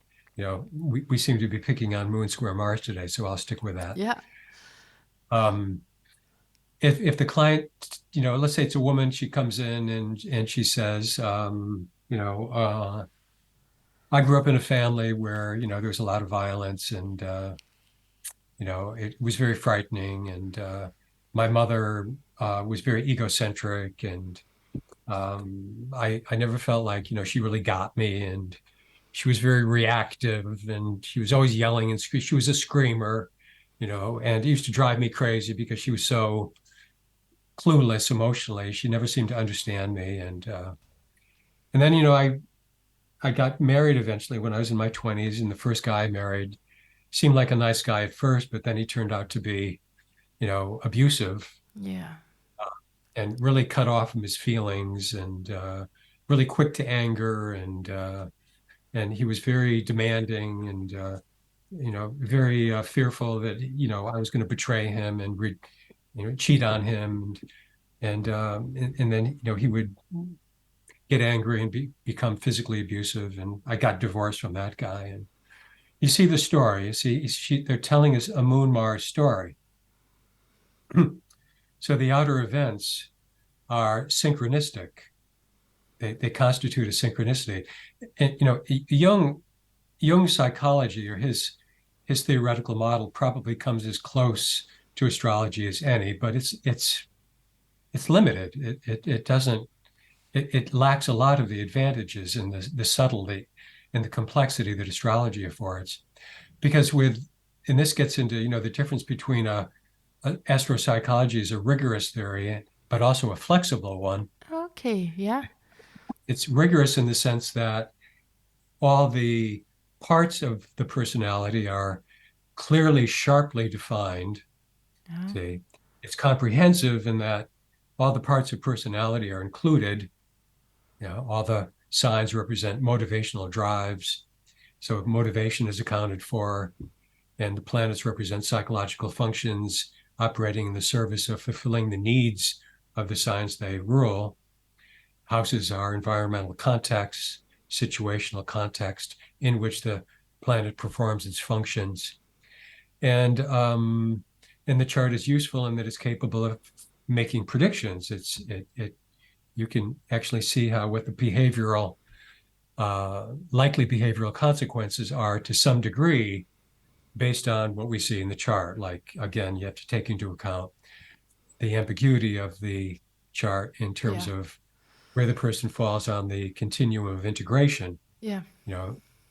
we seem to be picking on Moon Square Mars today, so I'll stick with that. Yeah. Um, if the client, let's say it's a woman, she comes in and she says, I grew up in a family where, there was a lot of violence and, it was very frightening. And my mother was very egocentric and I never felt like, she really got me. And she was very reactive and she was always yelling and she was a screamer, and it used to drive me crazy because she was so clueless emotionally. She never seemed to understand me. And then, I got married eventually when I was in my 20s, and the first guy I married seemed like a nice guy at first, but then he turned out to be, abusive Yeah. and really cut off from his feelings and really quick to anger and he was very demanding and very fearful that I was going to betray him and cheat on him and then he would get angry and become physically abusive, and I got divorced from that guy. And you see the story. You see, they're telling us a Moon Mars story. So the outer events are synchronistic. They constitute a synchronicity. And Jung's psychology or his theoretical model probably comes as close to astrology as any, but it's limited. It doesn't. It lacks a lot of the advantages and the subtlety and the complexity that astrology affords. Because and this gets into the difference between astropsychology is a rigorous theory, but also a flexible one. Okay, yeah. It's rigorous in the sense that all the parts of the personality are clearly, sharply defined. Yeah. See, it's comprehensive in that all the parts of personality are included. All the signs represent motivational drives. So motivation is accounted for, and the planets represent psychological functions operating in the service of fulfilling the needs of the signs they rule. Houses are environmental contexts, situational context in which the planet performs its functions. And the chart is useful in that it's capable of making predictions. You can actually see what the behavioral, likely behavioral consequences are to some degree based on what we see in the chart. Like, again, you have to take into account the ambiguity of the chart in terms of where the person falls on the continuum of integration. Yeah.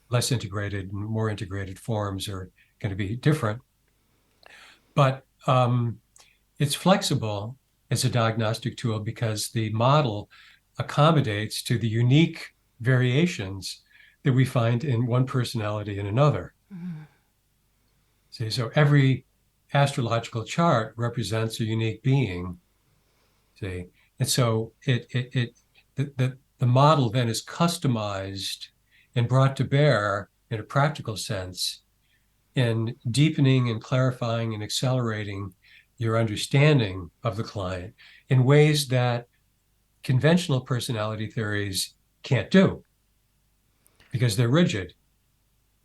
Less integrated and more integrated forms are going to be different. But it's flexible as a diagnostic tool because the model accommodates to the unique variations that we find in one personality and another. Mm-hmm. See, so every astrological chart represents a unique being. See, and so the model then is customized and brought to bear in a practical sense in deepening and clarifying and accelerating your understanding of the client in ways that conventional personality theories can't do because they're rigid.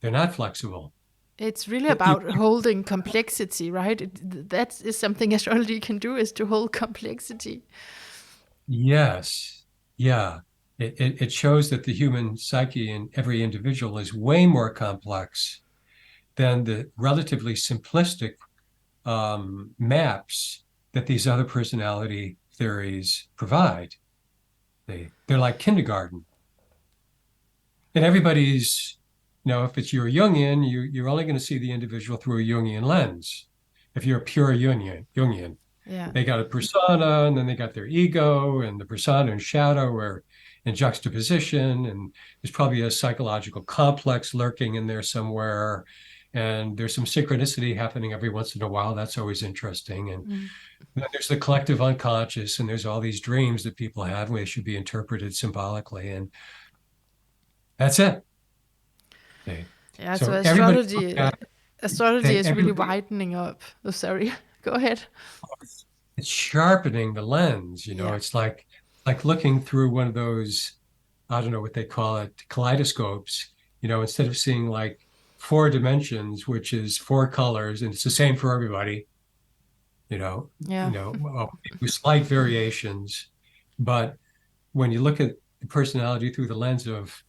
They're not flexible. It's really about holding complexity, right? That is something astrology can do, is to hold complexity. Yes. Yeah. It shows that the human psyche in every individual is way more complex than the relatively simplistic maps that these other personality theories provide. They're like kindergarten. And everybody's, if it's you're Jungian, you're only going to see the individual through a Jungian lens. If you're a pure Jungian. Yeah. They got a persona, and then they got their ego, and the persona and shadow are in juxtaposition, and there's probably a psychological complex lurking in there somewhere. And there's some synchronicity happening every once in a while. That's always interesting. And then there's the collective unconscious, and there's all these dreams that people have, and they should be interpreted symbolically. And that's it. Okay. Yeah, so astrology is really widening up. Oh, sorry. Go ahead. It's sharpening the lens, It's like looking through one of those, I don't know what they call it, kaleidoscopes, instead of seeing like 4 dimensions, which is 4 colors, and it's the same for everybody, with slight variations. But when you look at the personality through the lens of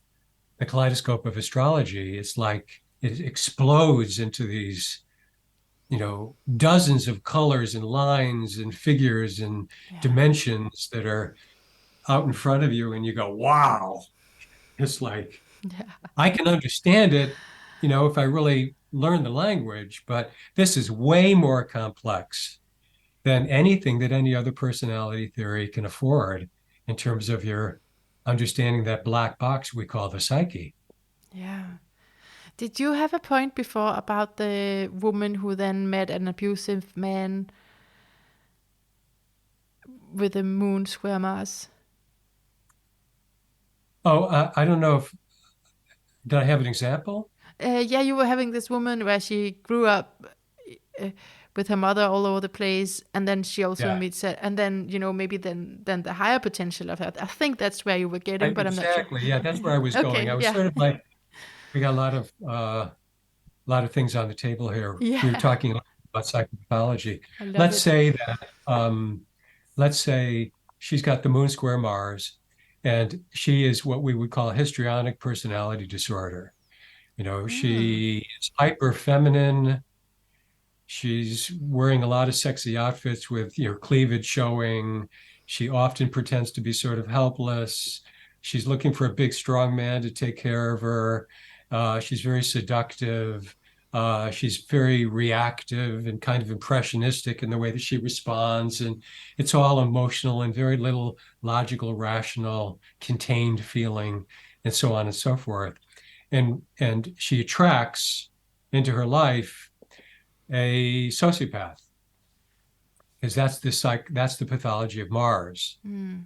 the kaleidoscope of astrology, it's like it explodes into these, dozens of colors and lines and figures and dimensions that are out in front of you. And you go, wow, it's like, I can understand it, if I really learn the language, but this is way more complex than anything that any other personality theory can afford in terms of your understanding that black box we call the psyche. Yeah. Did you have a point before about the woman who then met an abusive man with a moon square Mars? Oh, I don't know if did I have an example? Yeah, you were having this woman where she grew up uh, with her mother all over the place, and then she also Yeah, meets her, and then maybe then the higher potential of that. I think that's where you were getting, but I'm not sure. exactly. Yeah, that's where I was going. Okay, I was yeah, sort of like, we got a lot of things on the table here. We were yeah, talking about psychopathology. I love Let's it. say that, let's say she's got the moon square Mars, and she is what we would call a histrionic personality disorder. Mm. She is hyper feminine. She's wearing a lot of sexy outfits with cleavage showing. She often pretends to be sort of helpless. She's looking for a big, strong man to take care of her. She's very seductive. She's very reactive and kind of impressionistic in the way that she responds. And it's all emotional and very little logical, rational, contained feeling, and so on and so forth. And she attracts into her life a sociopath, because that's the pathology of Mars. Mm.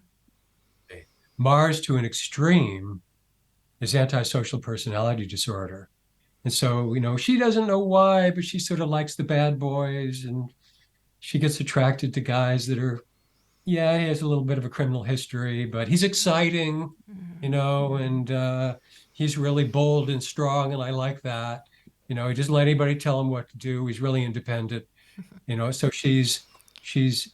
Mars to an extreme is antisocial personality disorder. And so, she doesn't know why, but she sort of likes the bad boys, and she gets attracted to guys that are, yeah, he has a little bit of a criminal history, but he's exciting, and he's really bold and strong, and I like that. He doesn't let anybody tell him what to do. He's really independent. So she's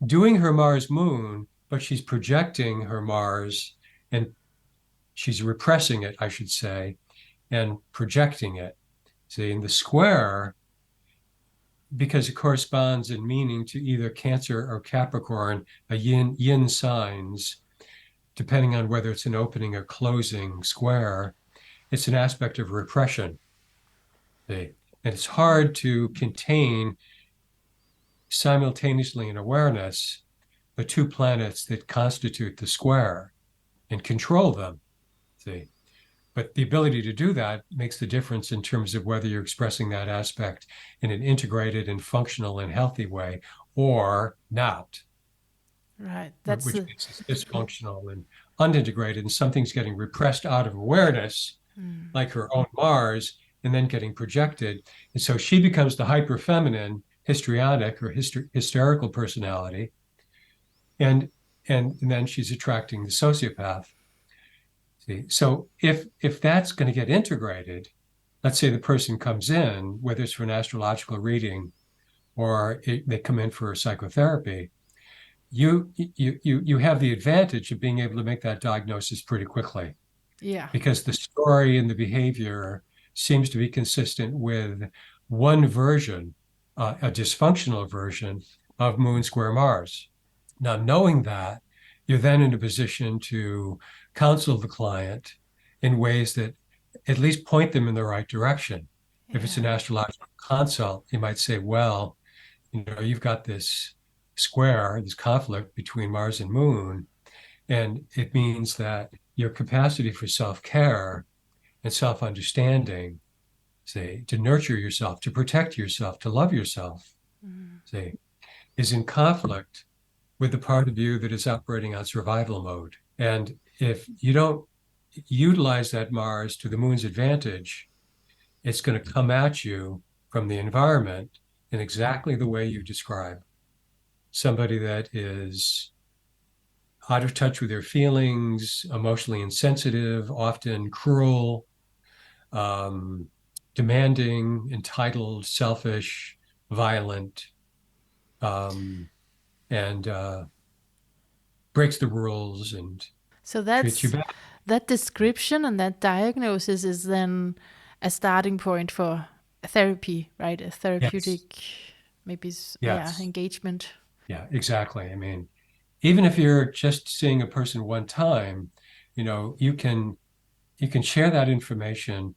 doing her Mars moon, but she's projecting her Mars, and she's repressing it, I should say, and projecting it. See, in the square, because it corresponds in meaning to either Cancer or Capricorn, a yin signs, depending on whether it's an opening or closing square, it's an aspect of repression. See? And it's hard to contain simultaneously in awareness the two planets that constitute the square and control them. See, but the ability to do that makes the difference in terms of whether you're expressing that aspect in an integrated and functional and healthy way or not, Right. That's which the. makes it dysfunctional and unintegrated, and something's getting repressed out of awareness, Mm. like her own Mars, and then getting projected. And so she becomes the hyper feminine, histrionic or hysterical personality, and and then she's attracting the sociopath. See, so if that's going to get integrated, let's say the person comes in, whether it's for an astrological reading or they come in for psychotherapy, you have the advantage of being able to make that diagnosis pretty quickly, Yeah. because the story and the behavior seems to be consistent with one version, a dysfunctional version of Moon Square Mars. Now, knowing that, you're then in a position to counsel the client in ways that at least point them in the right direction. If it's Yeah. an astrological consult, you might say, well, you've got this square, this conflict between Mars and Moon, and it means that your capacity for self-care and self-understanding, say, to nurture yourself, to protect yourself, to love yourself, Mm. say, is in conflict with the part of you that is operating on survival mode. And if you don't utilize that Mars to the moon's advantage, it's going to come at you from the environment in exactly the way you describe. Somebody that is out of touch with their feelings, emotionally insensitive, often cruel, um, demanding, entitled, selfish, violent, um, and breaks the rules and So treats you that's bad. that description and that diagnosis is then a starting point for therapy, right? A Yes, therapeutic, maybe, yeah, yes, engagement. yeah, exactly. I mean, even if you're just seeing a person one time, you can share that information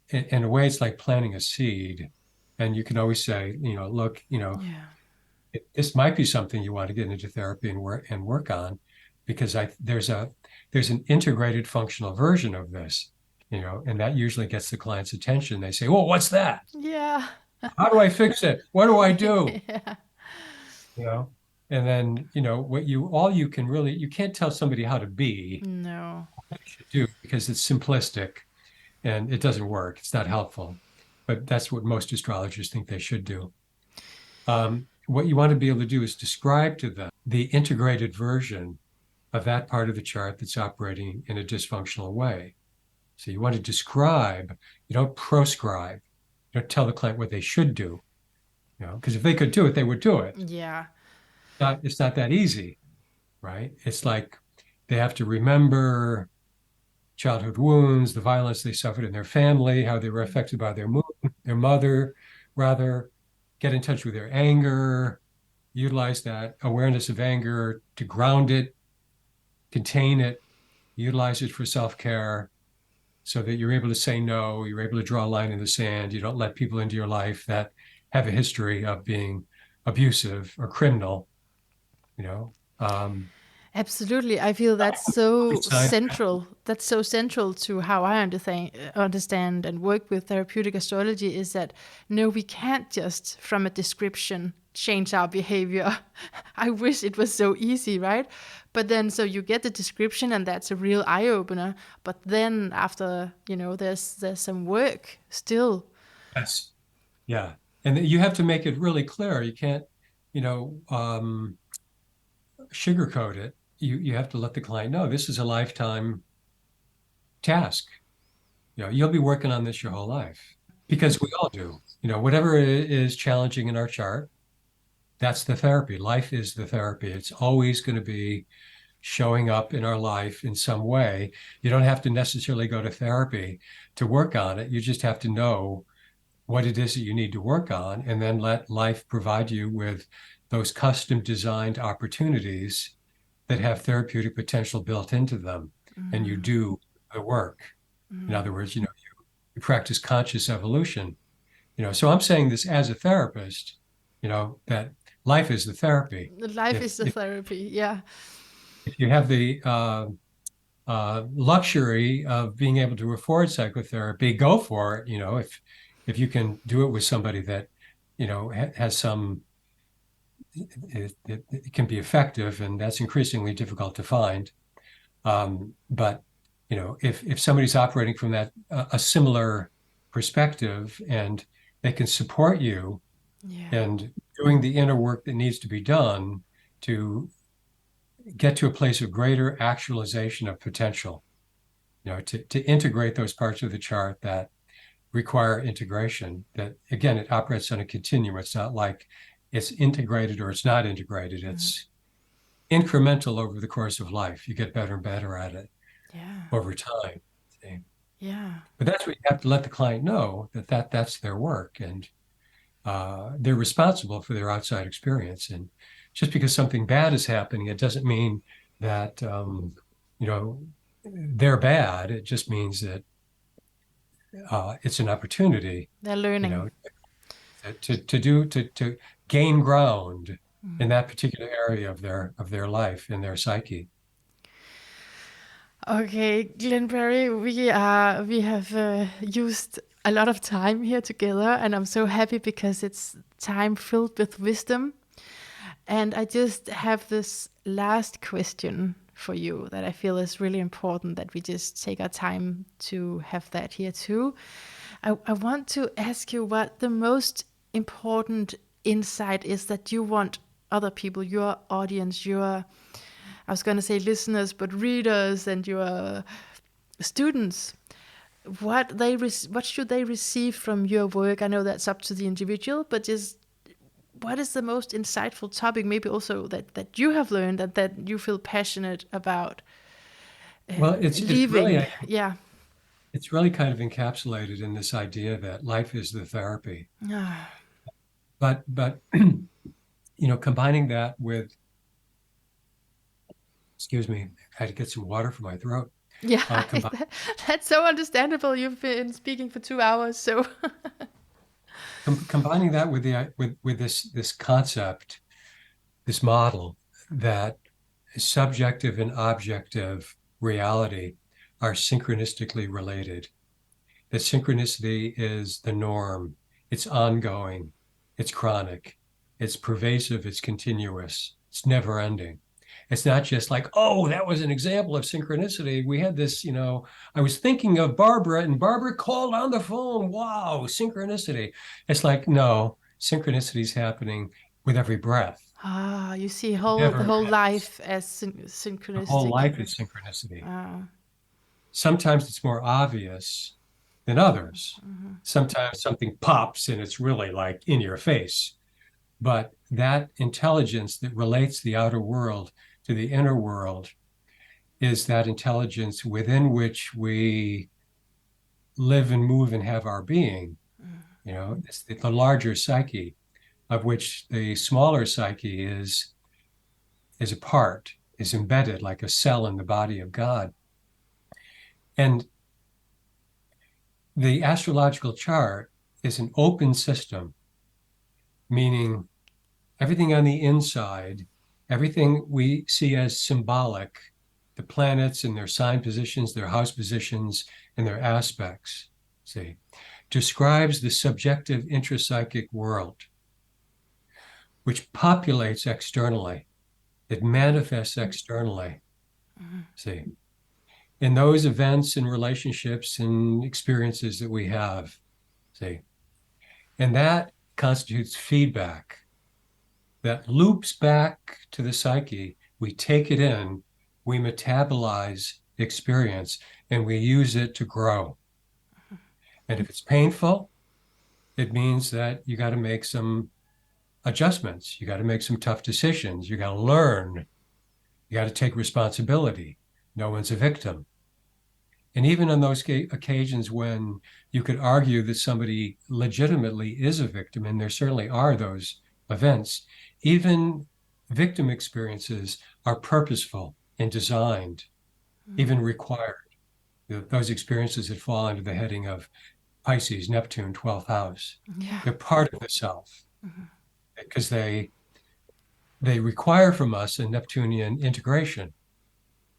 in a way. It's like planting a seed, and you can always say, look, Yeah. this might be something you want to get into therapy and work on, because there's an integrated functional version of this. and that usually gets the client's attention. They say, "Well, what's that? Yeah. How do I fix it? What do I do?" Yeah. You know, and then, all you can really, you can't tell somebody how to be, No. what they should do, because it's simplistic and it doesn't work. It's not helpful. But that's what most astrologers think they should do. What you want to be able to do is describe to them the integrated version of that part of the chart that's operating in a dysfunctional way. So you want to describe, you don't proscribe, you don't tell the client what they should do, because if they could do it, they would do it. Yeah. It's not that easy, right? It's like they have to remember childhood wounds, the violence they suffered in their family, how they were affected by their mother, rather, get in touch with their anger, utilize that awareness of anger to ground it, contain it, utilize it for self-care so that you're able to say no, you're able to draw a line in the sand, you don't let people into your life that have a history of being abusive or criminal, you know. Absolutely. I feel that's so central. That's so central to how I understand and work with therapeutic astrology, is that no, we can't just from a description change our behavior. I wish it was so easy, right? But then so you get the description and that's a real eye opener. But then after, there's some work still. Yes. Yeah. And you have to make it really clear. You can't, sugarcoat it. You have to let the client know this is a lifetime task. You'll be working on this your whole life, because we all do. Whatever is challenging in our chart, that's the therapy. Life is the therapy. It's always going to be showing up in our life in some way. You don't have to necessarily go to therapy to work on it. You just have to know what it is that you need to work on, and then let life provide you with those custom designed opportunities that have therapeutic potential built into them. And you do the work. In other words, you practice conscious evolution. So I'm saying this as a therapist, that life is the therapy. Life is the therapy. Yeah. If you have the luxury of being able to afford psychotherapy, go for it. If you can do it with somebody that, has some, it can be effective, and that's increasingly difficult to find. But, if somebody's operating from that, a similar perspective, and they can support you and doing the inner work that needs to be done to get to a place of greater actualization of potential, to integrate those parts of the chart that require integration, that again, it operates on a continuum. It's not like it's integrated or it's not integrated. It's incremental over the course of life. You get better and better at it over time. See? Yeah. But that's what you have to let the client know, that's their work, and they're responsible for their outside experience. And just because something bad is happening, it doesn't mean that they're bad. It just means that it's an opportunity. They're learning. To gain ground in that particular area of their life, in their psyche. Okay, Glenn Perry, we have used a lot of time here together, and I'm so happy because it's time filled with wisdom. And I just have this last question for you that I feel is really important, that we just take our time to have that here too. I want to ask you what the most important insight is that you want other people, your audience, I was going to say listeners, but readers and your students, what should they receive from your work? I know that's up to the individual, but just what is the most insightful topic, maybe also that you have learned and that you feel passionate about leaving? It's really kind of encapsulated in this idea that life is the therapy. But combining that with, excuse me, I had to get some water for my throat. Yeah, that's so understandable. You've been speaking for 2 hours, so. Combining that with this concept, this model that subjective and objective reality are synchronistically related. that synchronicity is the norm. It's ongoing, it's chronic, it's pervasive, it's continuous, it's never ending. It's not just like, oh, that was an example of synchronicity. We had this, I was thinking of Barbara and Barbara called on the phone. Wow, synchronicity. It's like, no, synchronicity is happening with every breath. You see It the never whole ends. life as The whole synchronistic. life is synchronicity. Uh, Sometimes it's more obvious than others. mhm. Sometimes something pops and it's really like in your face. But that intelligence that relates the outer world to the inner world is that intelligence within which we live and move and have our being. It's the larger psyche, of which the smaller psyche is a part, is embedded like a cell in the body of God. And the astrological chart is an open system, meaning everything on the inside, everything we see as symbolic, the planets and their sign positions, their house positions, and their aspects, see, describes the subjective intrapsychic world, which populates externally. It manifests externally, see, in those events and relationships and experiences that we have, see. And that constitutes feedback that loops back to the psyche. We take it in, we metabolize experience, and we use it to grow. And if it's painful, it means that you got to make some adjustments. You got to make some tough decisions. You got to learn. You got to take responsibility. No one's a victim. And even on those occasions when you could argue that somebody legitimately is a victim, and there certainly are those events, even victim experiences are purposeful and designed, even required. Those experiences that fall under the heading of Pisces, Neptune, 12th house. Yeah. They're part of the self because they require from us a Neptunian integration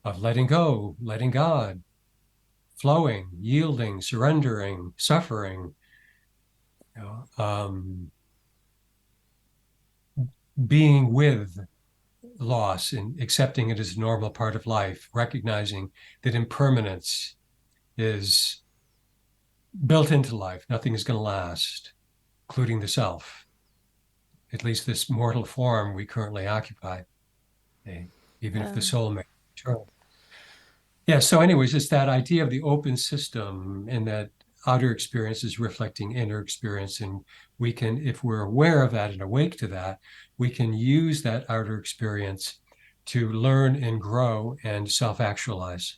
of letting go, letting God, flowing, yielding, surrendering, suffering, being with loss and accepting it as a normal part of life, recognizing that impermanence is built into life. Nothing is going to last, including the self, at least this mortal form we currently occupy, even if the soul may return. Yeah, so anyways, it's that idea of the open system and that outer experience is reflecting inner experience. And we can, if we're aware of that and awake to that, we can use that outer experience to learn and grow and self-actualize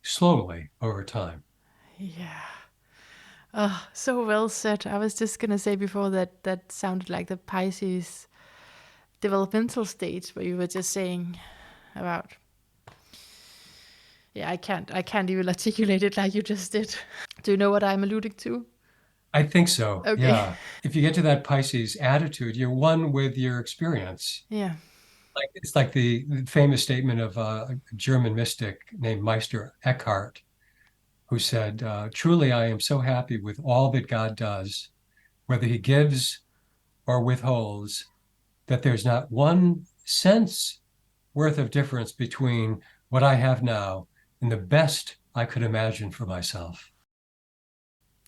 slowly over time. Yeah. Oh, so well said. I was just going to say before that sounded like the Pisces developmental stage where you were just saying about. Yeah, I can't even articulate it like you just did. Do you know what I'm alluding to? I think so. Okay. Yeah. If you get to that Pisces attitude, you're one with your experience. Yeah. It's like the famous statement of a German mystic named Meister Eckhart, who said, truly, I am so happy with all that God does, whether he gives or withholds, that there's not 1 cent's worth of difference between what I have now and the best I could imagine for myself.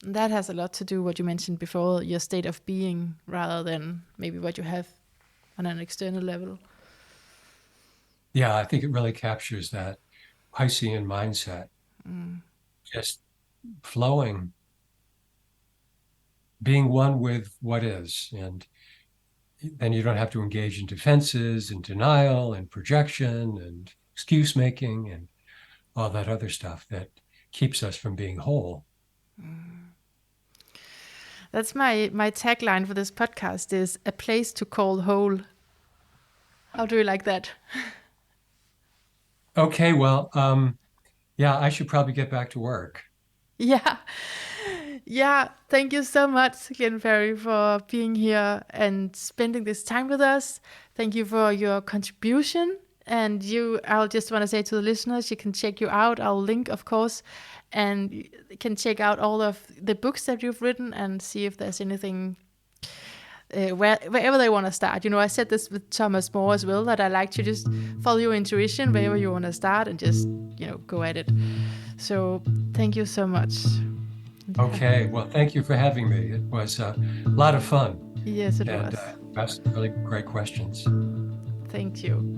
That has a lot to do what you mentioned before, your state of being, rather than maybe what you have on an external level. Yeah, I think it really captures that Piscean mindset. Just flowing, being one with what is. And then you don't have to engage in defenses and denial and projection and excuse making and all that other stuff that keeps us from being whole. That's my tagline for this podcast is a place to call whole. How do you like that? Okay, well, yeah, I should probably get back to work. Yeah. Yeah, thank you so much again, Perry, for being here and spending this time with us. Thank you for your contribution And I'll just want to say to the listeners, you can check you out. I'll link, of course, and you can check out all of the books that you've written and see if there's anything wherever they want to start. I said this with Thomas More as well, that I like to just follow your intuition wherever you want to start and just, go at it. So thank you so much. Okay, well, thank you for having me. It was a lot of fun. Yes, it was. And asked really great questions. Thank you.